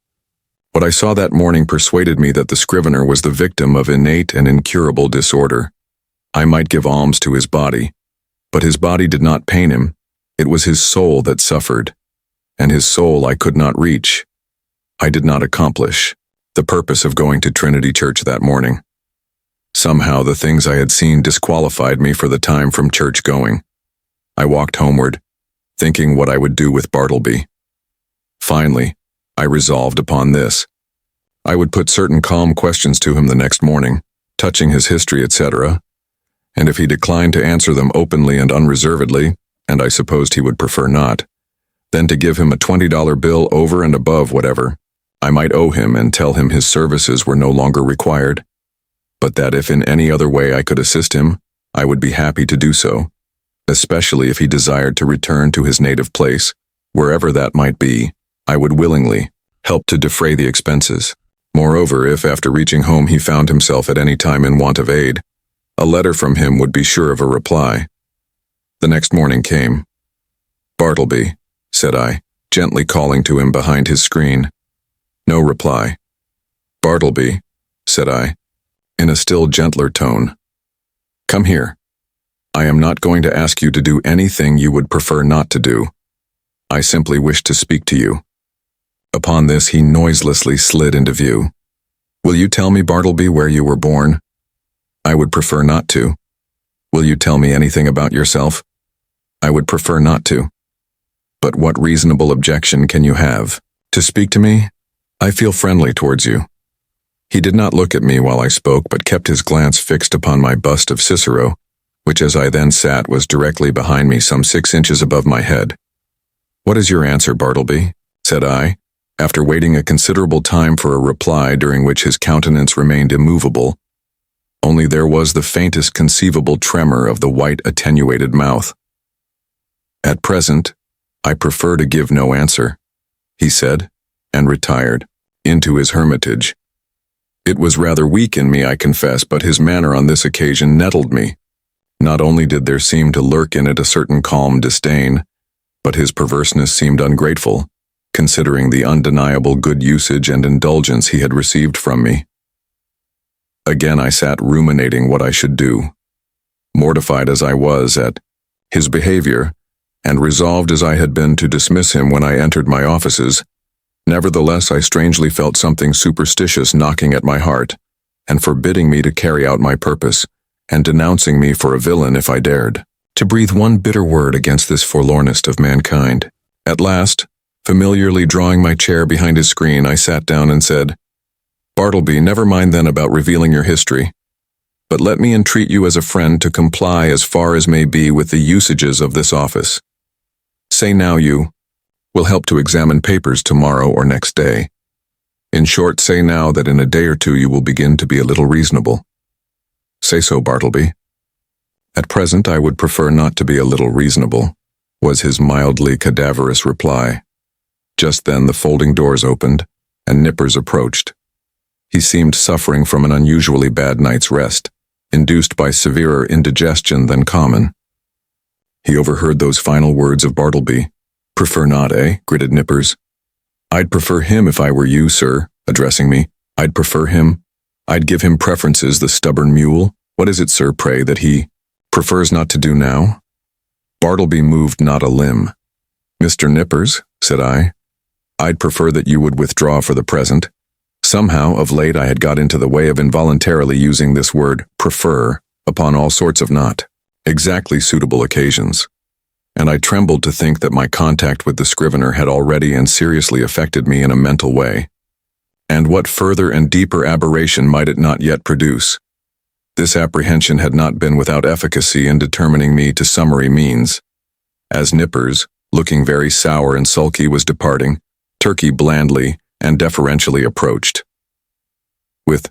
What I saw that morning persuaded me that the scrivener was the victim of innate and incurable disorder. I might give alms to his body, but his body did not pain him. It was his soul that suffered, and his soul I could not reach. I did not accomplish the purpose of going to Trinity Church that morning. Somehow the things I had seen disqualified me for the time from church going. I walked homeward, thinking what I would do with Bartleby. Finally, I resolved upon this. I would put certain calm questions to him the next morning, touching his history, etc., and if he declined to answer them openly and unreservedly, and I supposed he would prefer not, then to give him a $20 bill over and above whatever I might owe him and tell him his services were no longer required, but that if in any other way I could assist him, I would be happy to do so, especially if he desired to return to his native place, wherever that might be. I would willingly help to defray the expenses. Moreover, if after reaching home he found himself at any time in want of aid, a letter from him would be sure of a reply. The next morning came. "Bartleby," said I, gently calling to him behind his screen. No reply. "Bartleby," said I, in a still gentler tone. "Come here. I am not going to ask you to do anything you would prefer not to do. I simply wish to speak to you." Upon this he noiselessly slid into view. "Will you tell me, Bartleby, where you were born?" "I would prefer not to." "Will you tell me anything about yourself?" "I would prefer not to." "But what reasonable objection can you have to speak to me? I feel friendly towards you." He did not look at me while I spoke, but kept his glance fixed upon my bust of Cicero, which as I then sat was directly behind me some 6 inches above my head. "What is your answer, Bartleby?" said I, after waiting a considerable time for a reply during which his countenance remained immovable. Only there was the faintest conceivable tremor of the white attenuated mouth. "At present, I prefer to give no answer," he said, and retired into his hermitage. It was rather weak in me, I confess, but his manner on this occasion nettled me. Not only did there seem to lurk in it a certain calm disdain, but his perverseness seemed ungrateful, considering the undeniable good usage and indulgence he had received from me. Again I sat ruminating what I should do, mortified as I was at his behavior, and resolved as I had been to dismiss him when I entered my offices. Nevertheless, I strangely felt something superstitious knocking at my heart, and forbidding me to carry out my purpose, and denouncing me for a villain if I dared to breathe one bitter word against this forlornest of mankind. At last, familiarly drawing my chair behind his screen, I sat down and said, "Bartleby, never mind then about revealing your history, but let me entreat you as a friend to comply as far as may be with the usages of this office. Say now you will help to examine papers tomorrow or next day. In short, say now that in a day or two you will begin to be a little reasonable. Say so, Bartleby." "At present I would prefer not to be a little reasonable," was his mildly cadaverous reply. Just then the folding doors opened, and Nippers approached. He seemed suffering from an unusually bad night's rest, induced by severer indigestion than common. He overheard those final words of Bartleby. "Prefer not, eh?" gritted Nippers. "I'd prefer him if I were you, sir," addressing me. "I'd prefer him. I'd give him preferences, the stubborn mule. What is it, sir, pray, that he prefers not to do now?" Bartleby moved not a limb. "Mr. Nippers," said I, "I'd prefer that you would withdraw for the present." Somehow, of late, I had got into the way of involuntarily using this word, prefer, upon all sorts of not exactly suitable occasions, and I trembled to think that my contact with the scrivener had already and seriously affected me in a mental way. And what further and deeper aberration might it not yet produce? This apprehension had not been without efficacy in determining me to summary means. As Nippers, looking very sour and sulky, was departing, Turkey blandly and deferentially approached. "With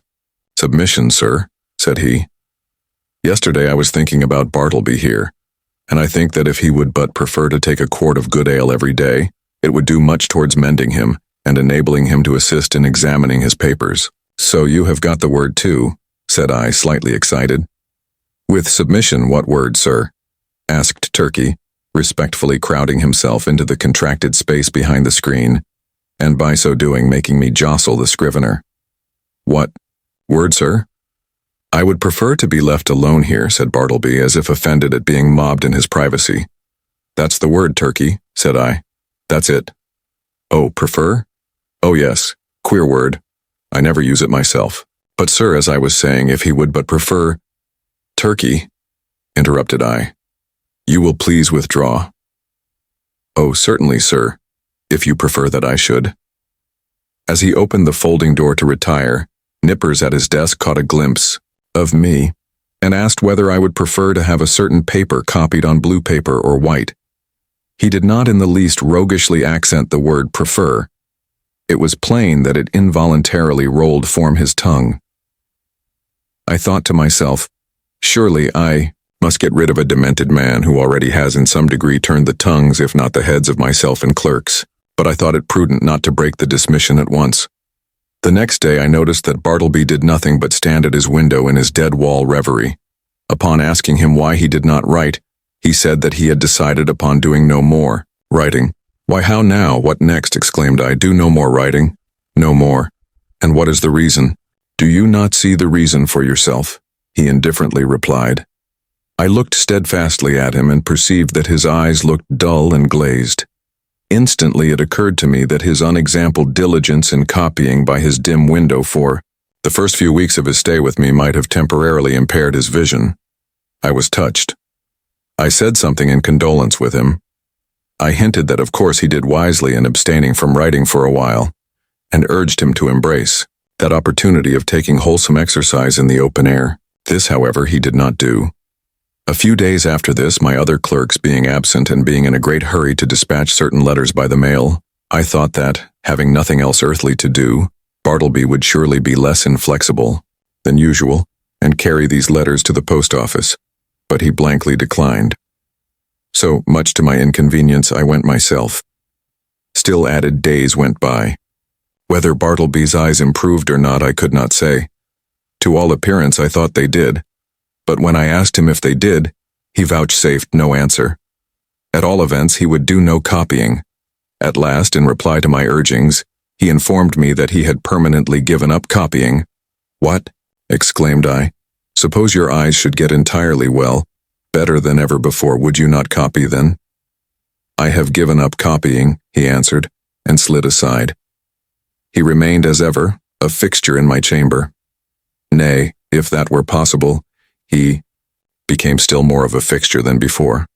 submission, sir," said he. "Yesterday I was thinking about Bartleby here, and I think that if he would but prefer to take a quart of good ale every day, it would do much towards mending him and enabling him to assist in examining his papers." "So you have got the word too," said I, slightly excited. "With submission, what word, sir?" asked Turkey, respectfully crowding himself into the contracted space behind the screen, and by so doing making me jostle the scrivener. "What word, sir?" "I would prefer to be left alone here," said Bartleby, as if offended at being mobbed in his privacy. "That's the word, Turkey," said I. "That's it." "Oh, prefer?" "Oh, yes. Queer word. I never use it myself. But, sir, as I was saying, if he would but prefer—" "Turkey," interrupted I, "you will please withdraw." "Oh, certainly, sir, if you prefer that I should." As he opened the folding door to retire, Nippers at his desk caught a glimpse of me, and asked whether I would prefer to have a certain paper copied on blue paper or white. He did not in the least roguishly accent the word prefer. It was plain that it involuntarily rolled from his tongue. I thought to myself, surely I must get rid of a demented man who already has in some degree turned the tongues, if not the heads, of myself and clerks, but I thought it prudent not to break the dismission at once. The next day I noticed that Bartleby did nothing but stand at his window in his dead-wall reverie. Upon asking him why he did not write, he said that he had decided upon doing no more writing. "Why, how now? What next?" exclaimed I. "Do no more writing?" "No more." "And what is the reason?" "Do you not see the reason for yourself?" he indifferently replied. I looked steadfastly at him and perceived that his eyes looked dull and glazed. Instantly it occurred to me that his unexampled diligence in copying by his dim window for the first few weeks of his stay with me might have temporarily impaired his vision. I was touched. I said something in condolence with him. I hinted that of course he did wisely in abstaining from writing for a while, and urged him to embrace that opportunity of taking wholesome exercise in the open air. This, however, he did not do. A few days after this, my other clerks being absent and being in a great hurry to dispatch certain letters by the mail, I thought that, having nothing else earthly to do, Bartleby would surely be less inflexible than usual and carry these letters to the post office, but he blankly declined. So, much to my inconvenience, I went myself. Still added days went by. Whether Bartleby's eyes improved or not I could not say. To all appearance I thought they did, but when I asked him if they did, he vouchsafed no answer. At all events, he would do no copying. At last, in reply to my urgings, he informed me that he had permanently given up copying. "What?" exclaimed I. "Suppose your eyes should get entirely well, better than ever before, would you not copy then?" "I have given up copying," he answered, and slid aside. He remained as ever, a fixture in my chamber. Nay, if that were possible, he became still more of a fixture than before.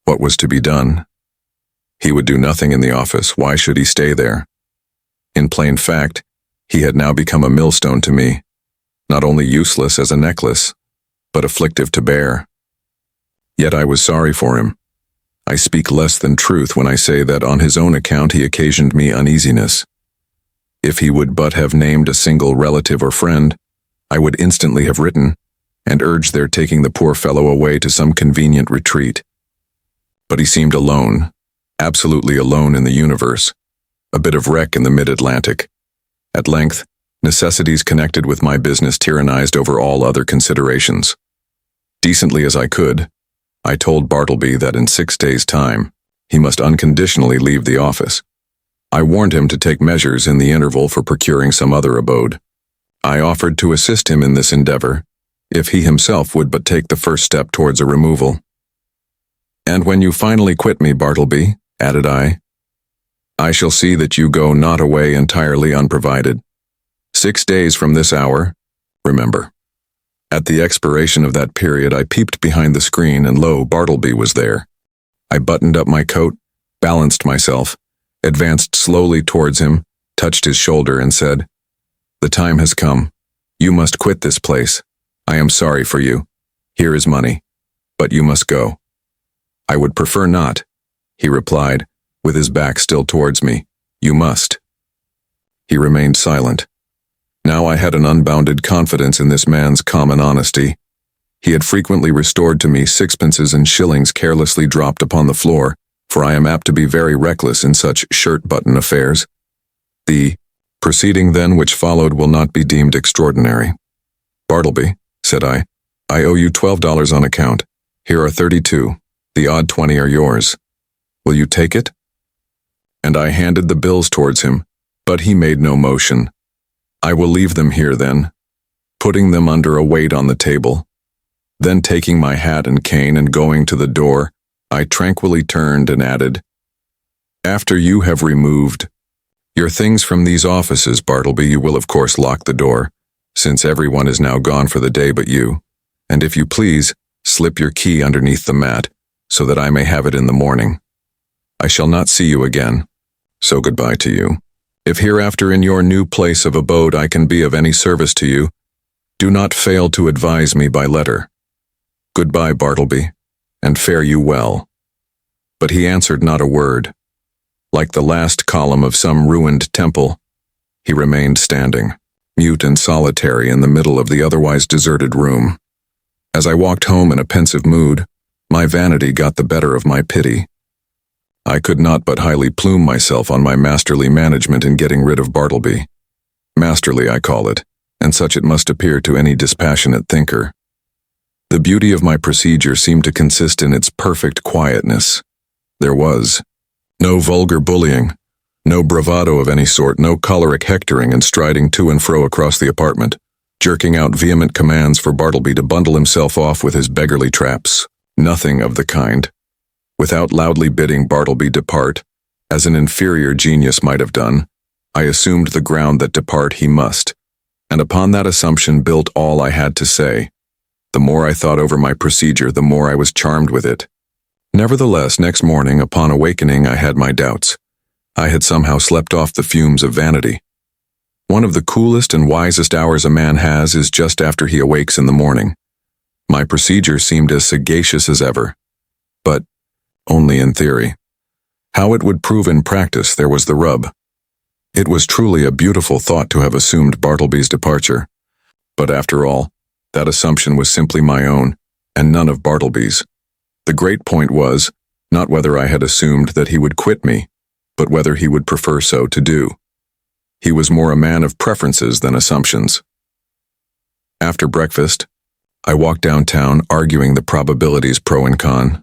What was to be done? He would do nothing in the office. Why should he stay there? In plain fact, he had now become a millstone to me, not only useless as a necklace, but afflictive to bear. Yet I was sorry for him. I speak less than truth when I say that on his own account he occasioned me uneasiness. If he would but have named a single relative or friend, I would instantly have written, and urged their taking the poor fellow away to some convenient retreat. But he seemed alone, absolutely alone in the universe, a bit of wreck in the mid-Atlantic. At length, necessities connected with my business tyrannized over all other considerations. Decently as I could, I told Bartleby that in 6 days' time, he must unconditionally leave the office. I warned him to take measures in the interval for procuring some other abode. I offered to assist him in this endeavor, if he himself would but take the first step towards a removal. "And when you finally quit me, Bartleby," added I shall see that you go not away entirely unprovided. 6 days from this hour, remember." At the expiration of that period I peeped behind the screen, and lo, Bartleby was there. I buttoned up my coat, balanced myself, advanced slowly towards him, touched his shoulder, and said, "The time has come. You must quit this place. I am sorry for you. Here is money. But you must go." "I would prefer not," he replied, with his back still towards me. "You must." He remained silent. Now I had an unbounded confidence in this man's common honesty. He had frequently restored to me sixpences and shillings carelessly dropped upon the floor, for I am apt to be very reckless in such shirt-button affairs. The proceeding then which followed will not be deemed extraordinary. "Bartleby," said I owe you $12 on account. Here are 32. The odd 20 are yours. Will you take it?" And I handed the bills towards him, but he made no motion. "I will leave them here then," putting them under a weight on the table. Then taking my hat and cane and going to the door, I tranquilly turned and added, "After you have removed your things from these offices, Bartleby, you will of course lock the door, since everyone is now gone for the day but you, and if you please, slip your key underneath the mat, so that I may have it in the morning. I shall not see you again, so goodbye to you. If hereafter in your new place of abode I can be of any service to you, do not fail to advise me by letter. Goodbye, Bartleby, and fare you well." But he answered not a word. Like the last column of some ruined temple, he remained standing, mute and solitary in the middle of the otherwise deserted room. As I walked home in a pensive mood, my vanity got the better of my pity. I could not but highly plume myself on my masterly management in getting rid of Bartleby. Masterly, I call it, and such it must appear to any dispassionate thinker. The beauty of my procedure seemed to consist in its perfect quietness. There was no vulgar bullying, no bravado of any sort, no choleric hectoring and striding to and fro across the apartment, jerking out vehement commands for Bartleby to bundle himself off with his beggarly traps. Nothing of the kind. Without loudly bidding Bartleby depart, as an inferior genius might have done, I assumed the ground that depart he must, and upon that assumption built all I had to say. The more I thought over my procedure, the more I was charmed with it. Nevertheless, next morning, upon awakening, I had my doubts. I had somehow slept off the fumes of vanity. One of the coolest and wisest hours a man has is just after he awakes in the morning. My procedure seemed as sagacious as ever, but only in theory. How it would prove in practice, there was the rub. It was truly a beautiful thought to have assumed Bartleby's departure, but after all, that assumption was simply my own, and none of Bartleby's. The great point was, not whether I had assumed that he would quit me, but whether he would prefer so to do. He was more a man of preferences than assumptions. After breakfast, I walked downtown arguing the probabilities pro and con.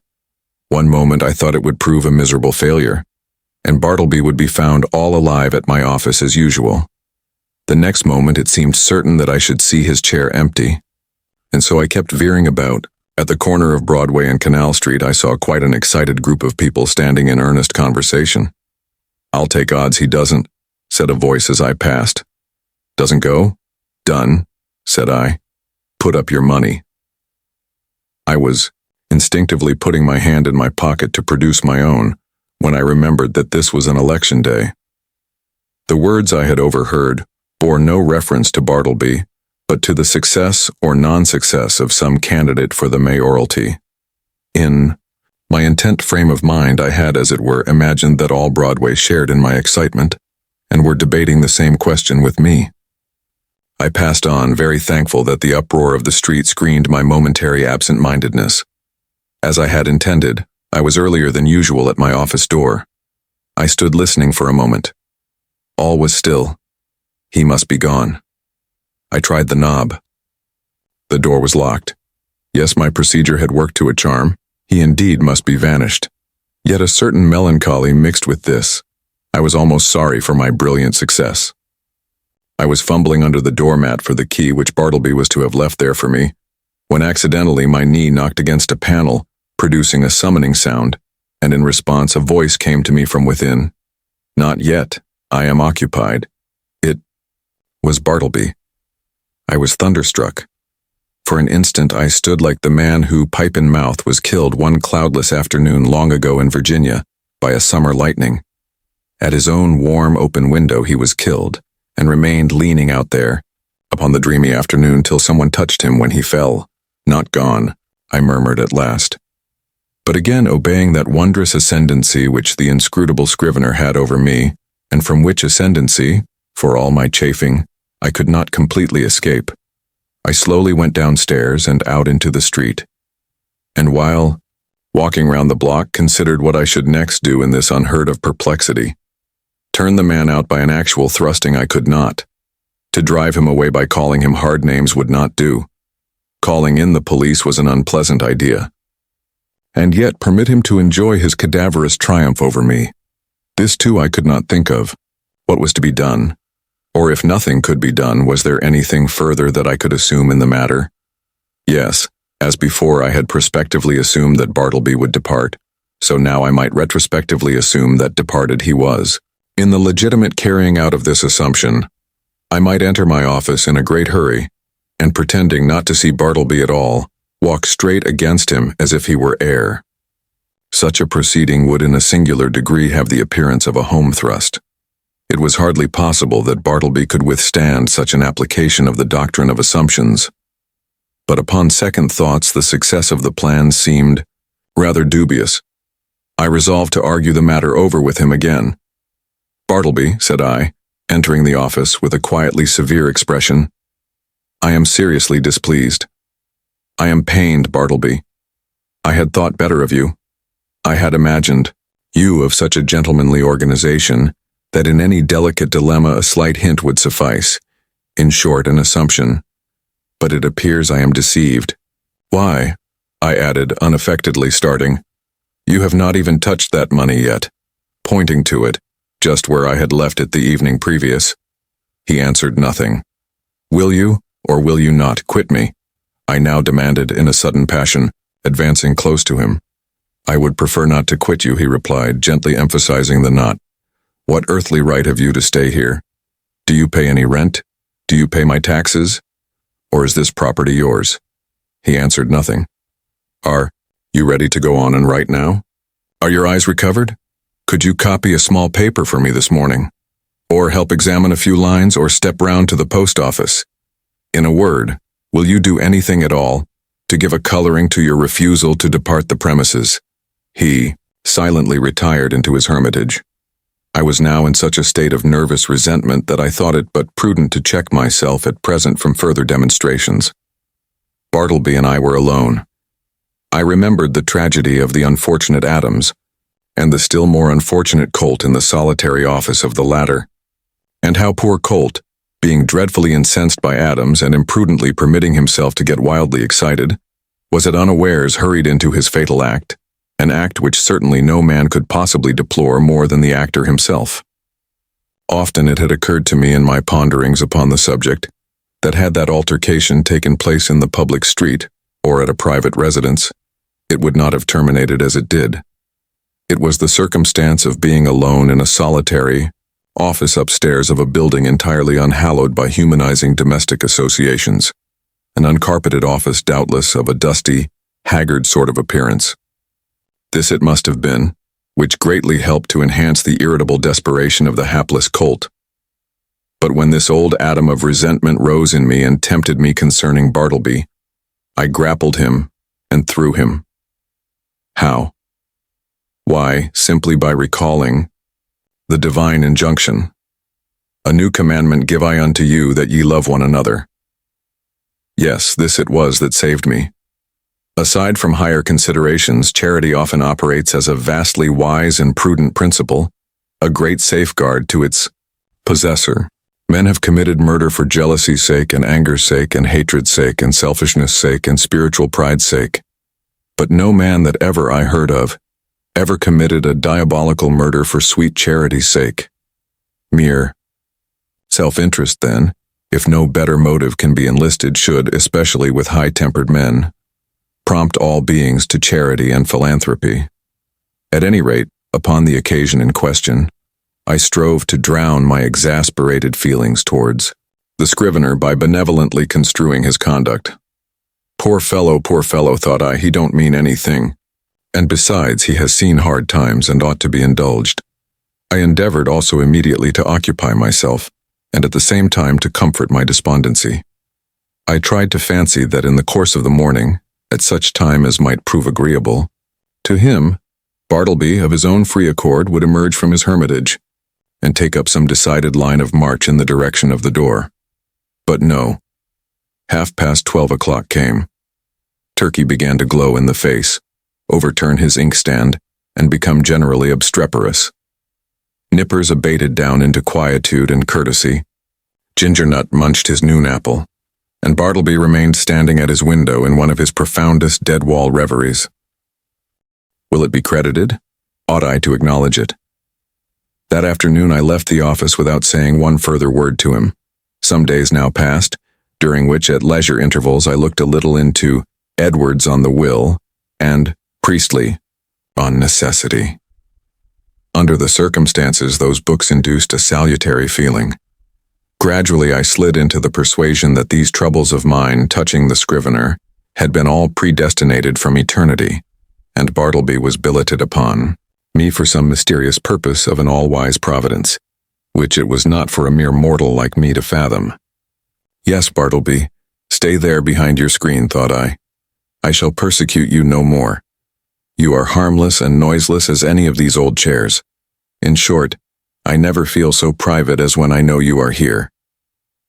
One moment I thought it would prove a miserable failure, and Bartleby would be found all alive at my office as usual. The next moment it seemed certain that I should see his chair empty, and so I kept veering about. At the corner of Broadway and Canal Street I saw quite an excited group of people standing in earnest conversation. "I'll take odds he doesn't," said a voice as I passed. "Doesn't go? Done," said I. "Put up your money." I was instinctively putting my hand in my pocket to produce my own when I remembered that this was an election day. The words I had overheard bore no reference to Bartleby, but to the success or non-success of some candidate for the mayoralty. In my intent frame of mind, I had, as it were, imagined that all Broadway shared in my excitement, and were debating the same question with me. I passed on, very thankful that the uproar of the street screened my momentary absent-mindedness. As I had intended, I was earlier than usual at my office door. I stood listening for a moment. All was still. He must be gone. I tried the knob. The door was locked. Yes, my procedure had worked to a charm. He indeed must be vanished. Yet a certain melancholy mixed with this. I was almost sorry for my brilliant success. I was fumbling under the doormat for the key which Bartleby was to have left there for me, when accidentally my knee knocked against a panel, producing a summoning sound, and in response a voice came to me from within. "Not yet. I am occupied." It was Bartleby. I was thunderstruck. For an instant I stood like the man who, pipe in mouth, was killed one cloudless afternoon long ago in Virginia by a summer lightning. At his own warm open window he was killed, and remained leaning out there, upon the dreamy afternoon till someone touched him when he fell. "Not gone," I murmured at last. But again obeying that wondrous ascendancy which the inscrutable scrivener had over me, and from which ascendancy, for all my chafing, I could not completely escape, I slowly went downstairs and out into the street, and while walking round the block considered what I should next do in this unheard-of perplexity. Turn the man out by an actual thrusting I could not. To drive him away by calling him hard names would not do. Calling in the police was an unpleasant idea. And yet permit him to enjoy his cadaverous triumph over me. This too I could not think of. What was to be done? Or if nothing could be done, was there anything further that I could assume in the matter? Yes, as before I had prospectively assumed that Bartleby would depart, so now I might retrospectively assume that departed he was. In the legitimate carrying out of this assumption, I might enter my office in a great hurry, and pretending not to see Bartleby at all, walk straight against him as if he were air. Such a proceeding would in a singular degree have the appearance of a home thrust. It was hardly possible that Bartleby could withstand such an application of the doctrine of assumptions. But upon second thoughts, the success of the plan seemed rather dubious. I resolved to argue the matter over with him again. "Bartleby," said I, entering the office with a quietly severe expression, "I am seriously displeased. I am pained, Bartleby. I had thought better of you. I had imagined you of such a gentlemanly organization that in any delicate dilemma a slight hint would suffice. In short, an assumption. But it appears I am deceived. Why?" I added, unaffectedly starting. "You have not even touched that money yet," pointing to it, just where I had left it the evening previous. He answered nothing. "Will you, or will you not, quit me?" I now demanded in a sudden passion, advancing close to him. "I would prefer not to quit you," he replied, gently emphasizing the not. "What earthly right have you to stay here? Do you pay any rent? Do you pay my taxes? Or is this property yours?" He answered nothing. "Are you ready to go on and write now? Are your eyes recovered? Could you copy a small paper for me this morning? Or help examine a few lines, or step round to the post office? In a word, will you do anything at all to give a coloring to your refusal to depart the premises?" He silently retired into his hermitage. I was now in such a state of nervous resentment that I thought it but prudent to check myself at present from further demonstrations. Bartleby and I were alone. I remembered the tragedy of the unfortunate Adams, and the still more unfortunate Colt in the solitary office of the latter, and how poor Colt, being dreadfully incensed by Adams and imprudently permitting himself to get wildly excited, was at unawares hurried into his fatal act, an act which certainly no man could possibly deplore more than the actor himself. Often it had occurred to me in my ponderings upon the subject that had that altercation taken place in the public street or at a private residence, it would not have terminated as it did. It was the circumstance of being alone in a solitary office upstairs of a building entirely unhallowed by humanizing domestic associations, an uncarpeted office doubtless of a dusty, haggard sort of appearance. This it must have been, which greatly helped to enhance the irritable desperation of the hapless Colt. But when this old atom of resentment rose in me and tempted me concerning Bartleby, I grappled him and threw him. How? Why, simply by recalling the divine injunction, "A new commandment give I unto you, that ye love one another." Yes, this it was that saved me. Aside from higher considerations, charity often operates as a vastly wise and prudent principle, a great safeguard to its possessor. Men have committed murder for jealousy's sake and anger's sake and hatred's sake and selfishness' sake and spiritual pride's sake. But no man that ever I heard of ever committed a diabolical murder for sweet charity's sake. Mere self-interest, then, if no better motive can be enlisted, should, especially with high-tempered men, prompt all beings to charity and philanthropy. At any rate, upon the occasion in question, I strove to drown my exasperated feelings towards the scrivener by benevolently construing his conduct. Poor fellow, thought I, he don't mean anything. And besides, he has seen hard times and ought to be indulged. I endeavored also immediately to occupy myself, and at the same time to comfort my despondency. I tried to fancy that in the course of the morning, at such time as might prove agreeable, to him, Bartleby, of his own free accord, would emerge from his hermitage, and take up some decided line of march in the direction of the door. But no. 12:30 o'clock came. Turkey began to glow in the face, overturn his inkstand, and become generally obstreperous. Nippers abated down into quietude and courtesy. Gingernut munched his noon apple, and Bartleby remained standing at his window in one of his profoundest dead-wall reveries. Will it be credited? Ought I to acknowledge it? That afternoon I left the office without saying one further word to him. Some days now passed, during which at leisure intervals I looked a little into Edwards on the Will and Priestley on Necessity. Under the circumstances, those books induced a salutary feeling. Gradually I slid into the persuasion that these troubles of mine touching the scrivener had been all predestinated from eternity, and Bartleby was billeted upon me for some mysterious purpose of an all-wise providence, which it was not for a mere mortal like me to fathom. Yes, Bartleby, stay there behind your screen, thought I. I shall persecute you no more. You are harmless and noiseless as any of these old chairs. In short, I never feel so private as when I know you are here.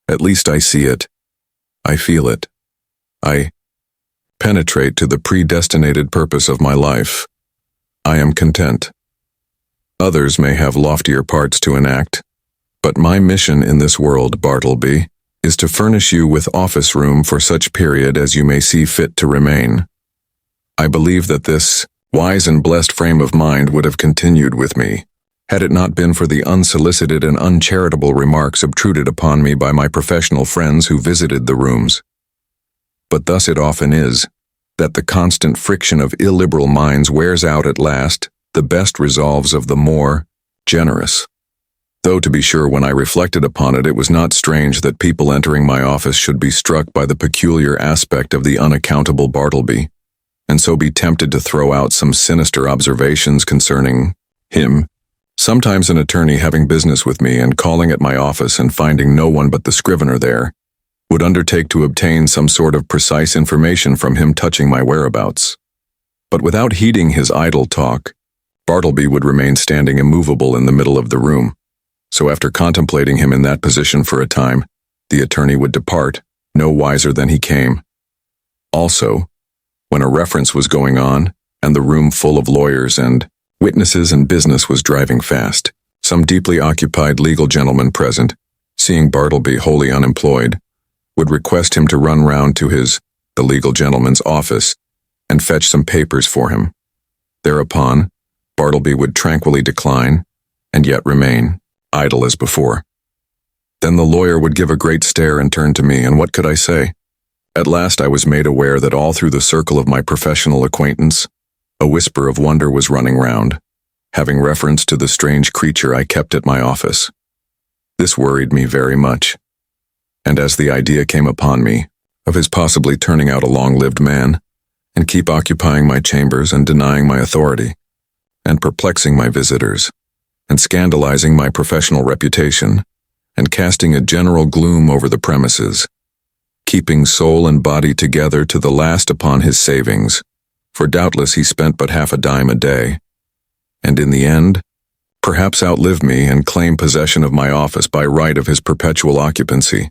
At least I see it. I feel it. I penetrate to the predestinated purpose of my life. I am content. Others may have loftier parts to enact, but my mission in this world, Bartleby, is to furnish you with office room for such period as you may see fit to remain. I believe that this wise and blessed frame of mind would have continued with me, had it not been for the unsolicited and uncharitable remarks obtruded upon me by my professional friends who visited the rooms. But thus it often is, that the constant friction of illiberal minds wears out at last the best resolves of the more generous. Though to be sure, when I reflected upon it, it was not strange that people entering my office should be struck by the peculiar aspect of the unaccountable Bartleby, and so be tempted to throw out some sinister observations concerning him. Sometimes an attorney having business with me and calling at my office and finding no one but the scrivener there, would undertake to obtain some sort of precise information from him touching my whereabouts. But without heeding his idle talk, Bartleby would remain standing immovable in the middle of the room. So after contemplating him in that position for a time, the attorney would depart, no wiser than he came. Also, when a reference was going on, and the room full of lawyers and witnesses and business was driving fast, some deeply occupied legal gentleman present, seeing Bartleby wholly unemployed, would request him to run round to the legal gentleman's office, and fetch some papers for him. Thereupon, Bartleby would tranquilly decline, and yet remain idle as before. Then the lawyer would give a great stare and turn to me, and what could I say? At last I was made aware that all through the circle of my professional acquaintance, a whisper of wonder was running round, having reference to the strange creature I kept at my office. This worried me very much, and as the idea came upon me of his possibly turning out a long-lived man, and keep occupying my chambers and denying my authority, and perplexing my visitors, and scandalizing my professional reputation, and casting a general gloom over the premises, keeping soul and body together to the last upon his savings, for doubtless he spent but half a dime a day, and in the end, perhaps outlive me and claim possession of my office by right of his perpetual occupancy.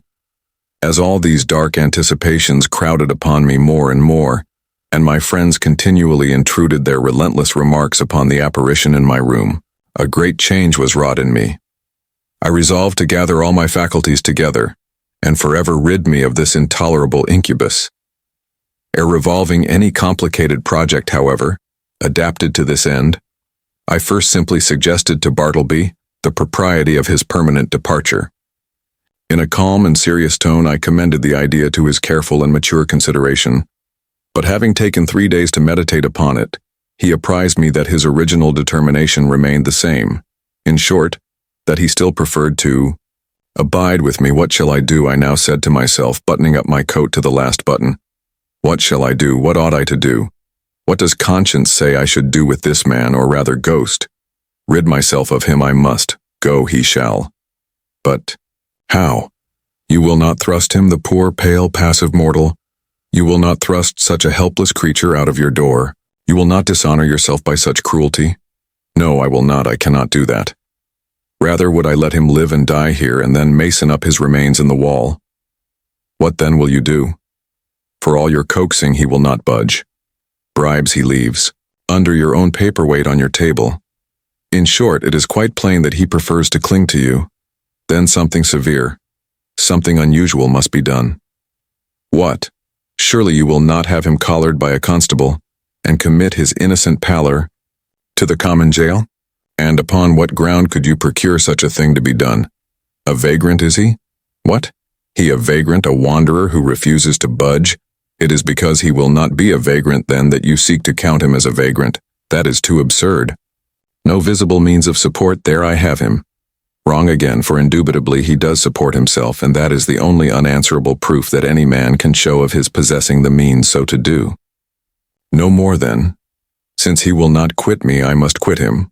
As all these dark anticipations crowded upon me more and more, and my friends continually intruded their relentless remarks upon the apparition in my room, a great change was wrought in me. I resolved to gather all my faculties together, and forever rid me of this intolerable incubus. Ere revolving any complicated project, however, adapted to this end, I first simply suggested to Bartleby the propriety of his permanent departure. In a calm and serious tone I commended the idea to his careful and mature consideration, but having taken 3 days to meditate upon it, he apprised me that his original determination remained the same. In short, that he still preferred to abide with me. What shall I do? I now said to myself, buttoning up my coat to the last button. What shall I do? What ought I to do? What does conscience say I should do with this man, or rather ghost? Rid myself of him I must. Go he shall. But how? You will not thrust him, the poor, pale, passive mortal? You will not thrust such a helpless creature out of your door? You will not dishonor yourself by such cruelty? No, I will not. I cannot do that. Rather would I let him live and die here, and then mason up his remains in the wall. What then will you do? For all your coaxing, he will not budge. Bribes he leaves, under your own paperweight on your table. In short, it is quite plain that he prefers to cling to you. Then something severe, something unusual must be done. What? Surely you will not have him collared by a constable, and commit his innocent pallor to the common jail? And upon what ground could you procure such a thing to be done? A vagrant, is he? What? He a vagrant, a wanderer who refuses to budge? It is because he will not be a vagrant, then, that you seek to count him as a vagrant. That is too absurd. No visible means of support, there I have him. Wrong again, for indubitably he does support himself, and that is the only unanswerable proof that any man can show of his possessing the means so to do. No more then. Since he will not quit me, I must quit him.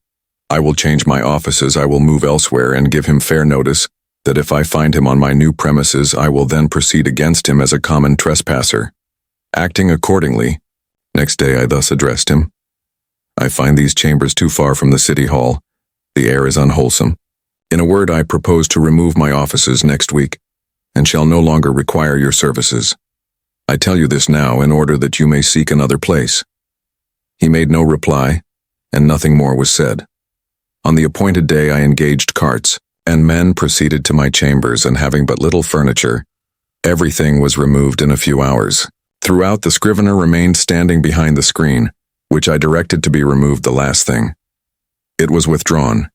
I will change my offices, I will move elsewhere, and give him fair notice that if I find him on my new premises, I will then proceed against him as a common trespasser. Acting accordingly, next day I thus addressed him. I find these chambers too far from the city hall. The air is unwholesome. In a word, I propose to remove my offices next week, and shall no longer require your services. I tell you this now in order that you may seek another place." He made no reply, and nothing more was said. On the appointed day I engaged carts, and men proceeded to my chambers, and having but little furniture, everything was removed in a few hours. Throughout, the scrivener remained standing behind the screen, which I directed to be removed the last thing. It was withdrawn,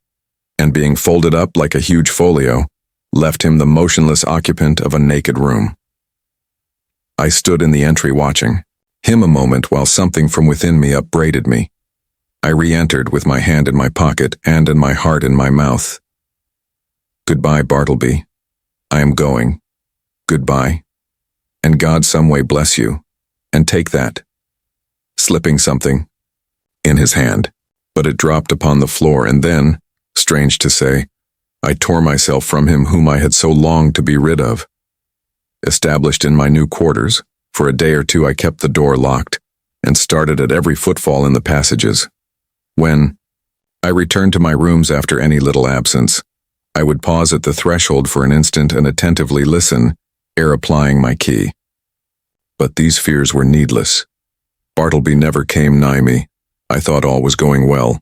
and being folded up like a huge folio, left him the motionless occupant of a naked room. I stood in the entry watching him a moment while something from within me upbraided me. I re-entered with my hand in my pocket and my heart in my mouth. "Goodbye, Bartleby. I am going. Goodbye. And God some way bless you. And take that," slipping something in his hand, but it dropped upon the floor, and then, strange to say, I tore myself from him whom I had so longed to be rid of. Established in my new quarters, for a day or two I kept the door locked, and started at every footfall in the passages. When I returned to my rooms after any little absence, I would pause at the threshold for an instant and attentively listen, ere applying my key. But these fears were needless. Bartleby never came nigh me. I thought all was going well,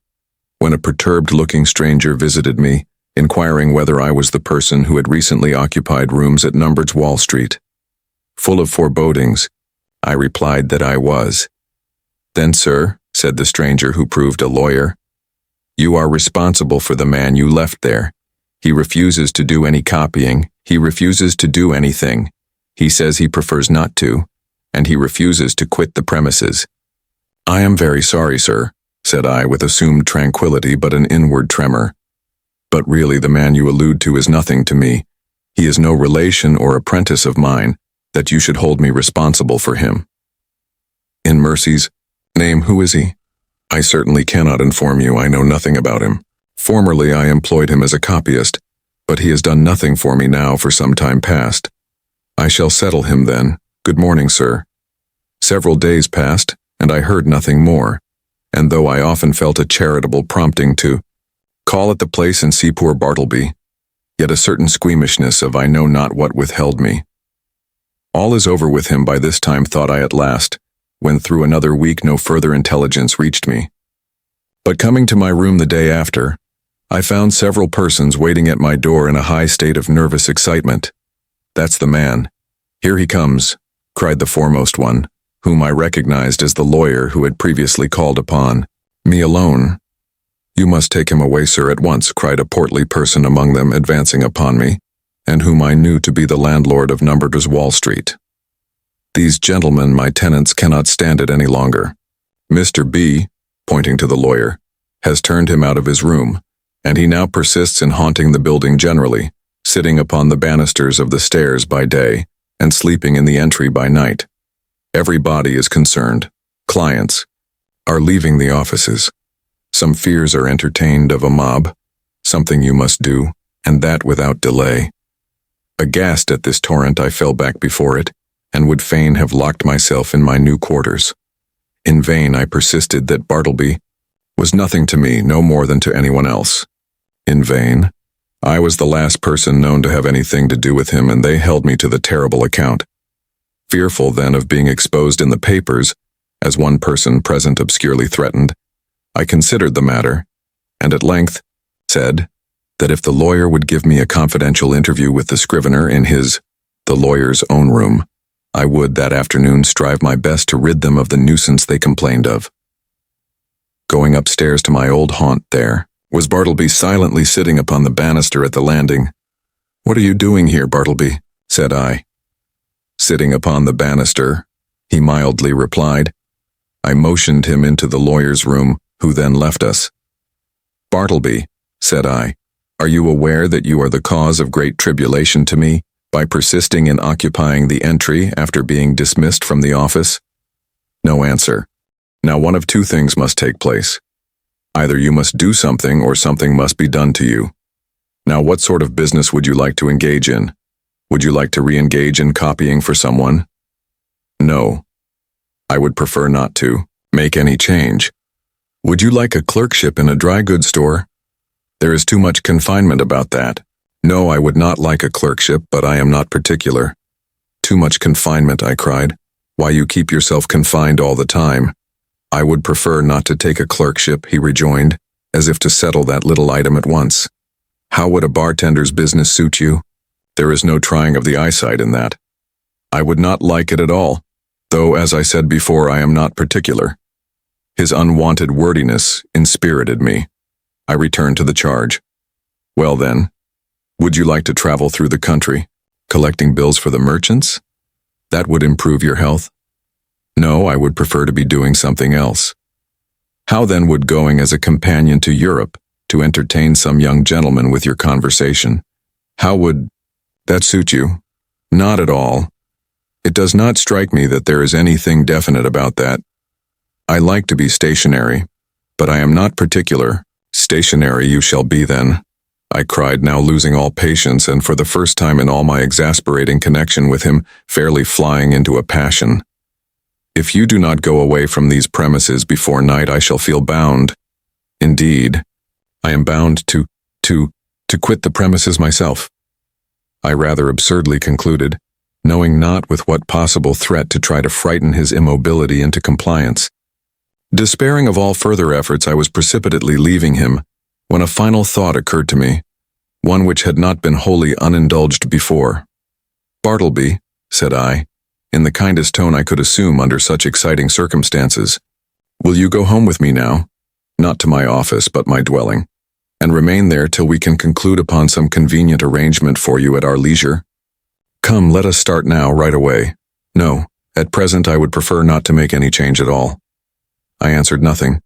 when a perturbed-looking stranger visited me, inquiring whether I was the person who had recently occupied rooms at Number's Wall Street. Full of forebodings, I replied that I was. "Then, sir," said the stranger, who proved a lawyer, "you are responsible for the man you left there. He refuses to do any copying, he refuses to do anything. He says he prefers not to, and he refuses to quit the premises." "I am very sorry, sir," said I with assumed tranquility but an inward tremor. "But really the man you allude to is nothing to me. He is no relation or apprentice of mine, that you should hold me responsible for him." "In mercy's name, who is he?" "I certainly cannot inform you. I know nothing about him. Formerly I employed him as a copyist, but he has done nothing for me now for some time past. I shall settle him then. Good morning, sir." Several days passed, and I heard nothing more, and though I often felt a charitable prompting to call at the place and see poor Bartleby, yet a certain squeamishness of I know not what withheld me. All is over with him by this time, thought I at last, when through another week no further intelligence reached me. But coming to my room the day after, I found several persons waiting at my door in a high state of nervous excitement. "That's the man. Here he comes," cried the foremost one, whom I recognized as the lawyer who had previously called upon me alone. "You must take him away, sir, at once," cried a portly person among them, advancing upon me, and whom I knew to be the landlord of Number's Wall Street. "These gentlemen, my tenants, cannot stand it any longer. Mr. B," pointing to the lawyer, "has turned him out of his room, and he now persists in haunting the building generally, sitting upon the banisters of the stairs by day, and sleeping in the entry by night. Everybody is concerned. Clients are leaving the offices. Some fears are entertained of a mob. Something you must do, and that without delay." Aghast at this torrent, I fell back before it, and would fain have locked myself in my new quarters. In vain I persisted that Bartleby was nothing to me, no more than to anyone else. In vain. I was the last person known to have anything to do with him, and they held me to the terrible account. Fearful then of being exposed in the papers, as one person present obscurely threatened, I considered the matter, and at length said that if the lawyer would give me a confidential interview with the scrivener in the lawyer's own room, I would that afternoon strive my best to rid them of the nuisance they complained of. Going upstairs to my old haunt, there was Bartleby silently sitting upon the banister at the landing. "What are you doing here, Bartleby?" said I. "Sitting upon the banister," he mildly replied. I motioned him into the lawyer's room, who then left us. "Bartleby," said I, "are you aware that you are the cause of great tribulation to me by persisting in occupying the entry after being dismissed from the office?" No answer. Now one of two things must take place. Either you must do something or something must be done to you. Now what sort of business would you like to engage in? Would you like to re-engage in copying for someone? No. I would prefer not to make any change. Would you like a clerkship in a dry goods store? There is too much confinement about that. No, I would not like a clerkship, but I am not particular. Too much confinement, I cried. Why, you keep yourself confined all the time. I would prefer not to take a clerkship, he rejoined, as if to settle that little item at once. How would a bartender's business suit you? There is no trying of the eyesight in that. I would not like it at all, though, as I said before, I am not particular. His unwanted wordiness inspirited me. I returned to the charge. Well then, would you like to travel through the country, collecting bills for the merchants? That would improve your health? No, I would prefer to be doing something else. How then would going as a companion to Europe, to entertain some young gentleman with your conversation? How would that suit you? Not at all. It does not strike me that there is anything definite about that. I like to be stationary, but I am not particular. Stationary you shall be then, I cried, now losing all patience and for the first time in all my exasperating connection with him, fairly flying into a passion. If you do not go away from these premises before night, I shall feel bound. Indeed, I am bound to quit the premises myself, I rather absurdly concluded, knowing not with what possible threat to try to frighten his immobility into compliance. Despairing of all further efforts, I was precipitately leaving him, when a final thought occurred to me, one which had not been wholly unindulged before. Bartleby, said I, in the kindest tone I could assume under such exciting circumstances, will you go home with me now, not to my office but my dwelling, and remain there till we can conclude upon some convenient arrangement for you at our leisure? Come, let us start now, right away. No, at present I would prefer not to make any change at all. I answered nothing,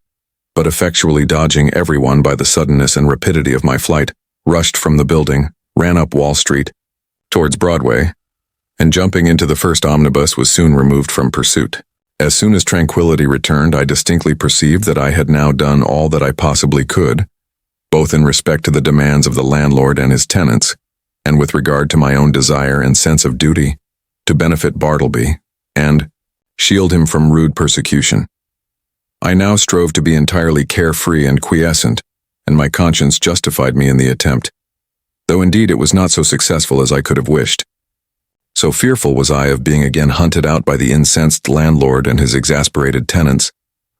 but effectually dodging everyone by the suddenness and rapidity of my flight, rushed from the building, ran up Wall Street, towards Broadway, and jumping into the first omnibus was soon removed from pursuit. As soon as tranquility returned, I distinctly perceived that I had now done all that I possibly could, both in respect to the demands of the landlord and his tenants, and with regard to my own desire and sense of duty, to benefit Bartleby, and shield him from rude persecution. I now strove to be entirely carefree and quiescent, and my conscience justified me in the attempt, though indeed it was not so successful as I could have wished. So fearful was I of being again hunted out by the incensed landlord and his exasperated tenants,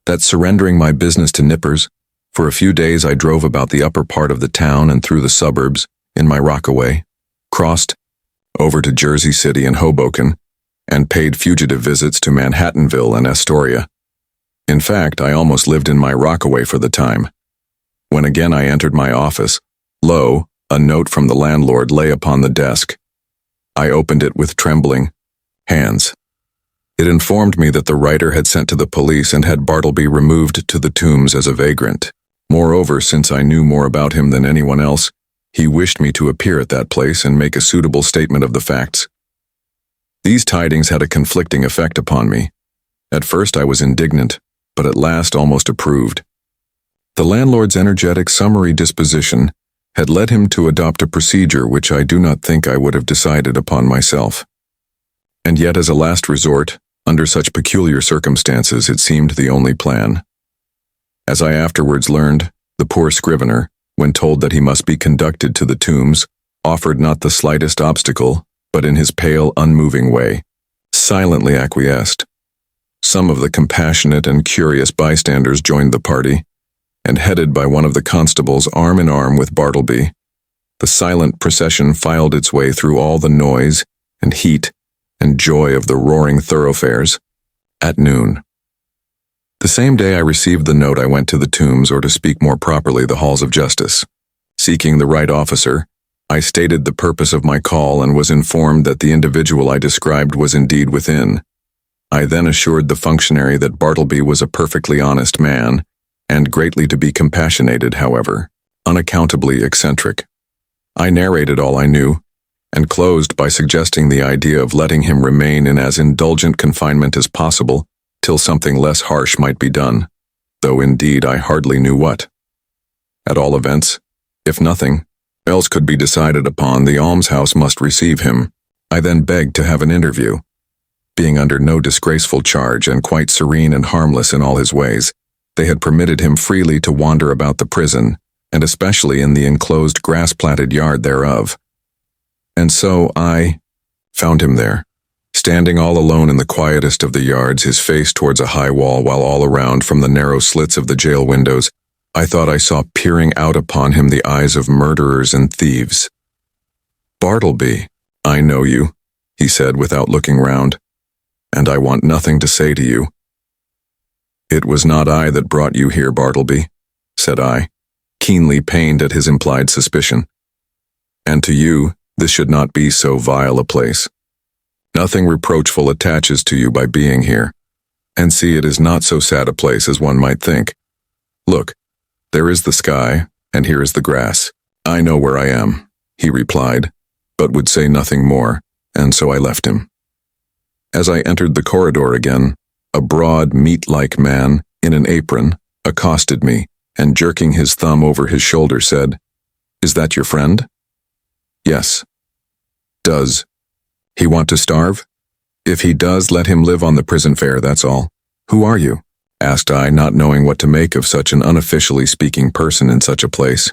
that surrendering my business to nippers, for a few days I drove about the upper part of the town and through the suburbs, in my rockaway, crossed over to Jersey City and Hoboken, and paid fugitive visits to Manhattanville and Astoria. In fact, I almost lived in my rockaway for the time. When again I entered my office, lo, a note from the landlord lay upon the desk. I opened it with trembling hands. It informed me that the writer had sent to the police and had Bartleby removed to the Tombs as a vagrant. Moreover, since I knew more about him than anyone else, he wished me to appear at that place and make a suitable statement of the facts. These tidings had a conflicting effect upon me. At first I was indignant, but at last almost approved. The landlord's energetic, summary disposition had led him to adopt a procedure which I do not think I would have decided upon myself. And yet, as a last resort, under such peculiar circumstances, it seemed the only plan. As I afterwards learned, the poor scrivener, when told that he must be conducted to the Tombs, offered not the slightest obstacle, but in his pale, unmoving way, silently acquiesced. Some of the compassionate and curious bystanders joined the party, and headed by one of the constables arm in arm with Bartleby, the silent procession filed its way through all the noise and heat and joy of the roaring thoroughfares. At noon. The same day I received the note, I went to the Tombs, or to speak more properly, the halls of justice. Seeking the right officer, I stated the purpose of my call and was informed that the individual I described was indeed within. I then assured the functionary that Bartleby was a perfectly honest man, and greatly to be compassionated, however, unaccountably eccentric. I narrated all I knew, and closed by suggesting the idea of letting him remain in as indulgent confinement as possible till something less harsh might be done, though indeed I hardly knew what. At all events, if nothing else could be decided upon, the almshouse must receive him. I then begged to have an interview. Being under no disgraceful charge and quite serene and harmless in all his ways, They had permitted him freely to wander about the prison, and especially in the enclosed grass-platted yard thereof. And so I found him there, standing all alone in the quietest of the yards, his face towards a high wall, while all around, from the narrow slits of the jail windows, I thought I saw peering out upon him the eyes of murderers and thieves. "Bartleby, I know you," he said without looking round, "and I want nothing to say to you." "It was not I that brought you here, Bartleby," said I, keenly pained at his implied suspicion. "And to you, this should not be so vile a place. Nothing reproachful attaches to you by being here, and see, it is not so sad a place as one might think. Look, there is the sky, and here is the grass. I know where I am," he replied, but would say nothing more, and so I left him. As I entered the corridor again, a broad, meat-like man, in an apron, accosted me, and jerking his thumb over his shoulder said, "Is that your friend?" "Yes." "Does he want to starve? If he does, let him live on the prison fare, that's all." "Who are you?" asked I, not knowing what to make of such an unofficially speaking person in such a place.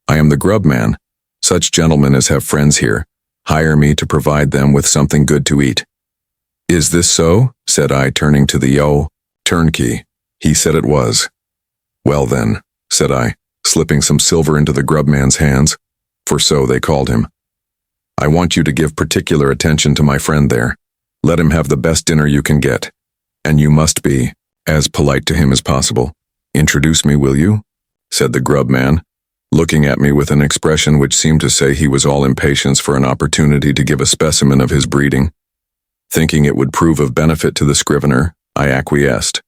"I am the grub man. Such gentlemen as have friends here hire me to provide them with something good to eat." "Is this so?" said I, turning to the turnkey. He said it was. "Well then," said I, slipping some silver into the grub man's hands, for so they called him, "I want you to give particular attention to my friend there. Let him have the best dinner you can get, and you must be as polite to him as possible. Introduce me, will you?" said the grub man, looking at me with an expression which seemed to say he was all impatience for an opportunity to give a specimen of his breeding. Thinking it would prove of benefit to the scrivener, I acquiesced,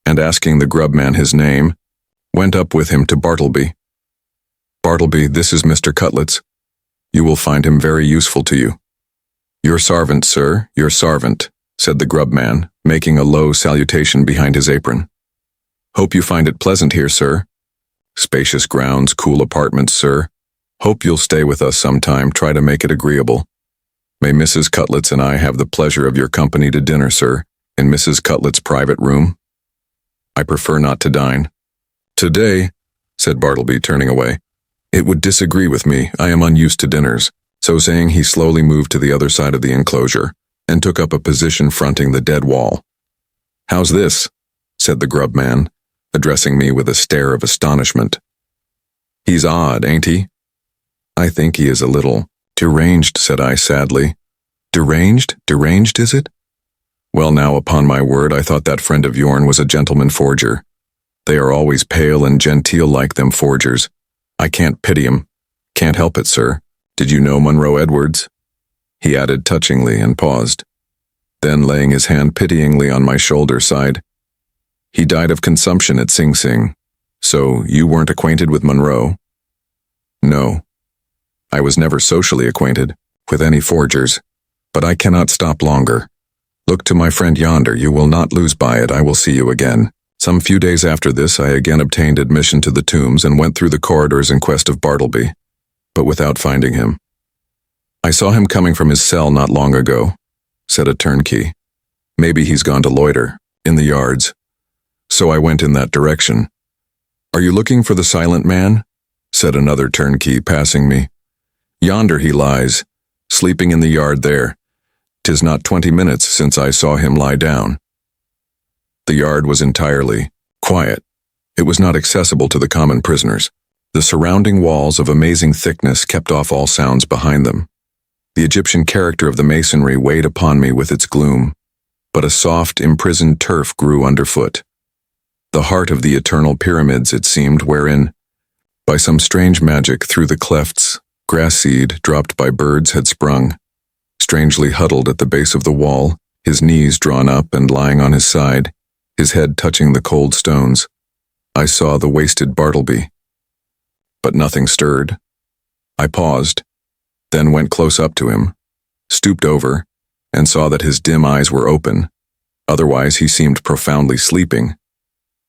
and asking the grub man his name, went up with him to Bartleby. "Bartleby, this is Mr. Cutlets. You will find him very useful to you." "Your servant, sir, your servant," said the grub man, making a low salutation behind his apron. "Hope you find it pleasant here, sir." "Spacious grounds, cool apartments, sir. Hope you'll stay with us some time, try to make it agreeable. May Mrs. Cutlets and I have the pleasure of your company to dinner, sir, in Mrs. Cutlets' private room?" "I prefer not to dine." "Today," said Bartleby, turning away. "It would disagree with me. I am unused to dinners." So saying, he slowly moved to the other side of the enclosure, and took up a position fronting the dead wall. "How's this?" said the grub man, addressing me with a stare of astonishment. "He's odd, ain't he?" "I think he is a little deranged," said I sadly. "Deranged? Deranged, is it? Well now, upon my word, I thought that friend of yourn was a gentleman forger. They are always pale and genteel like them forgers. I can't pity 'em. Can't help it, sir. Did you know Monroe Edwards?" he added touchingly, and paused. Then, laying his hand pityingly on my shoulder, sighed. "He died of consumption at Sing Sing. So you weren't acquainted with Monroe?" "No. I was never socially acquainted with any forgers, but I cannot stop longer. Look to my friend yonder, you will not lose by it. I will see you again." Some few days after this, I again obtained admission to the tombs and went through the corridors in quest of Bartleby, but without finding him. "I saw him coming from his cell not long ago," said a turnkey. "Maybe he's gone to loiter, in the yards." So I went in that direction. "Are you looking for the silent man?" said another turnkey, passing me. "Yonder he lies, sleeping in the yard there. 'Tis not 20 minutes since I saw him lie down." The yard was entirely quiet. It was not accessible to the common prisoners. The surrounding walls of amazing thickness kept off all sounds behind them. The Egyptian character of the masonry weighed upon me with its gloom, but a soft, imprisoned turf grew underfoot. The heart of the eternal pyramids, it seemed, wherein, by some strange magic through the clefts, grass seed dropped by birds had sprung. Strangely huddled at the base of the wall, his knees drawn up and lying on his side, his head touching the cold stones, I saw the wasted Bartleby. But nothing stirred. I paused, then went close up to him, stooped over, and saw that his dim eyes were open. Otherwise, he seemed profoundly sleeping.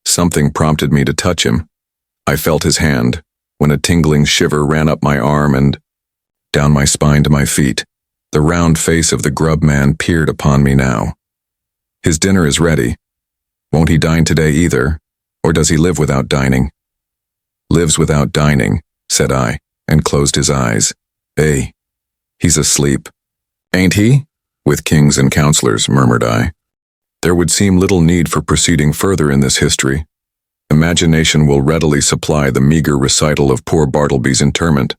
Something prompted me to touch him. I felt his hand, when a tingling shiver ran up my arm and down my spine to my feet. The round face of the grub man peered upon me now. "His dinner is ready. Won't he dine today either?" Or does he live without dining? Lives without dining, said I, and closed his eyes. He's asleep. Ain't he? With kings and counselors, murmured I. There would seem little need for proceeding further in this history. Imagination will readily supply the meager recital of poor Bartleby's interment.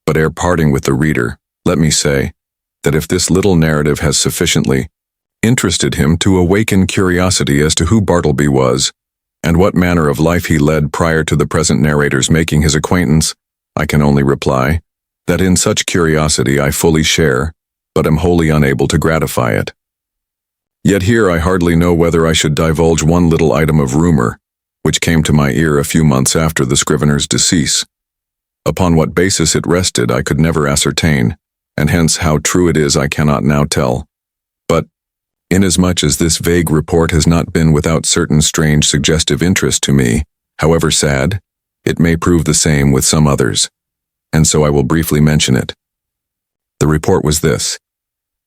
But ere parting with the reader, let me say that if this little narrative has sufficiently interested him to awaken curiosity as to who Bartleby was, and what manner of life he led prior to the present narrator's making his acquaintance, I can only reply that in such curiosity I fully share, but am wholly unable to gratify it. Yet here I hardly know whether I should divulge one little item of rumor, which came to my ear a few months after the scrivener's decease. Upon what basis it rested I could never ascertain, and hence how true it is I cannot now tell. But, inasmuch as this vague report has not been without certain strange suggestive interest to me, however sad, it may prove the same with some others, and so I will briefly mention it. The report was this: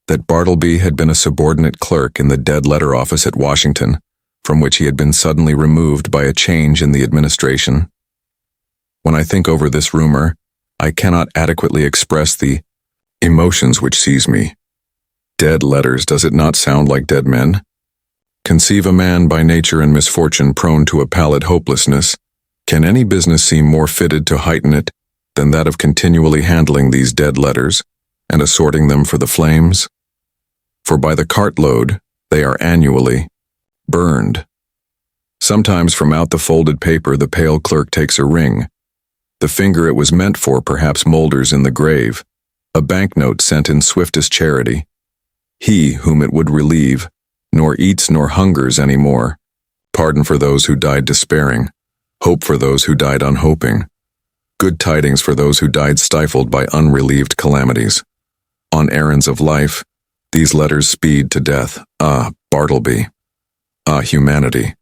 that Bartleby had been a subordinate clerk in the dead letter office at Washington, from which he had been suddenly removed by a change in the administration. When I think over this rumor, I cannot adequately express the emotions which seize me. Dead letters, does it not sound like dead men? Conceive a man by nature and misfortune prone to a pallid hopelessness. Can any business seem more fitted to heighten it than that of continually handling these dead letters and assorting them for the flames? For by the cartload they are annually burned. Sometimes from out the folded paper the pale clerk takes a ring. The finger it was meant for perhaps moulders in the grave, a banknote sent in swiftest charity. He whom it would relieve, nor eats nor hungers any more. Pardon for those who died despairing, hope for those who died unhoping, good tidings for those who died stifled by unrelieved calamities. On errands of life, these letters speed to death. Ah, Bartleby! Ah, humanity!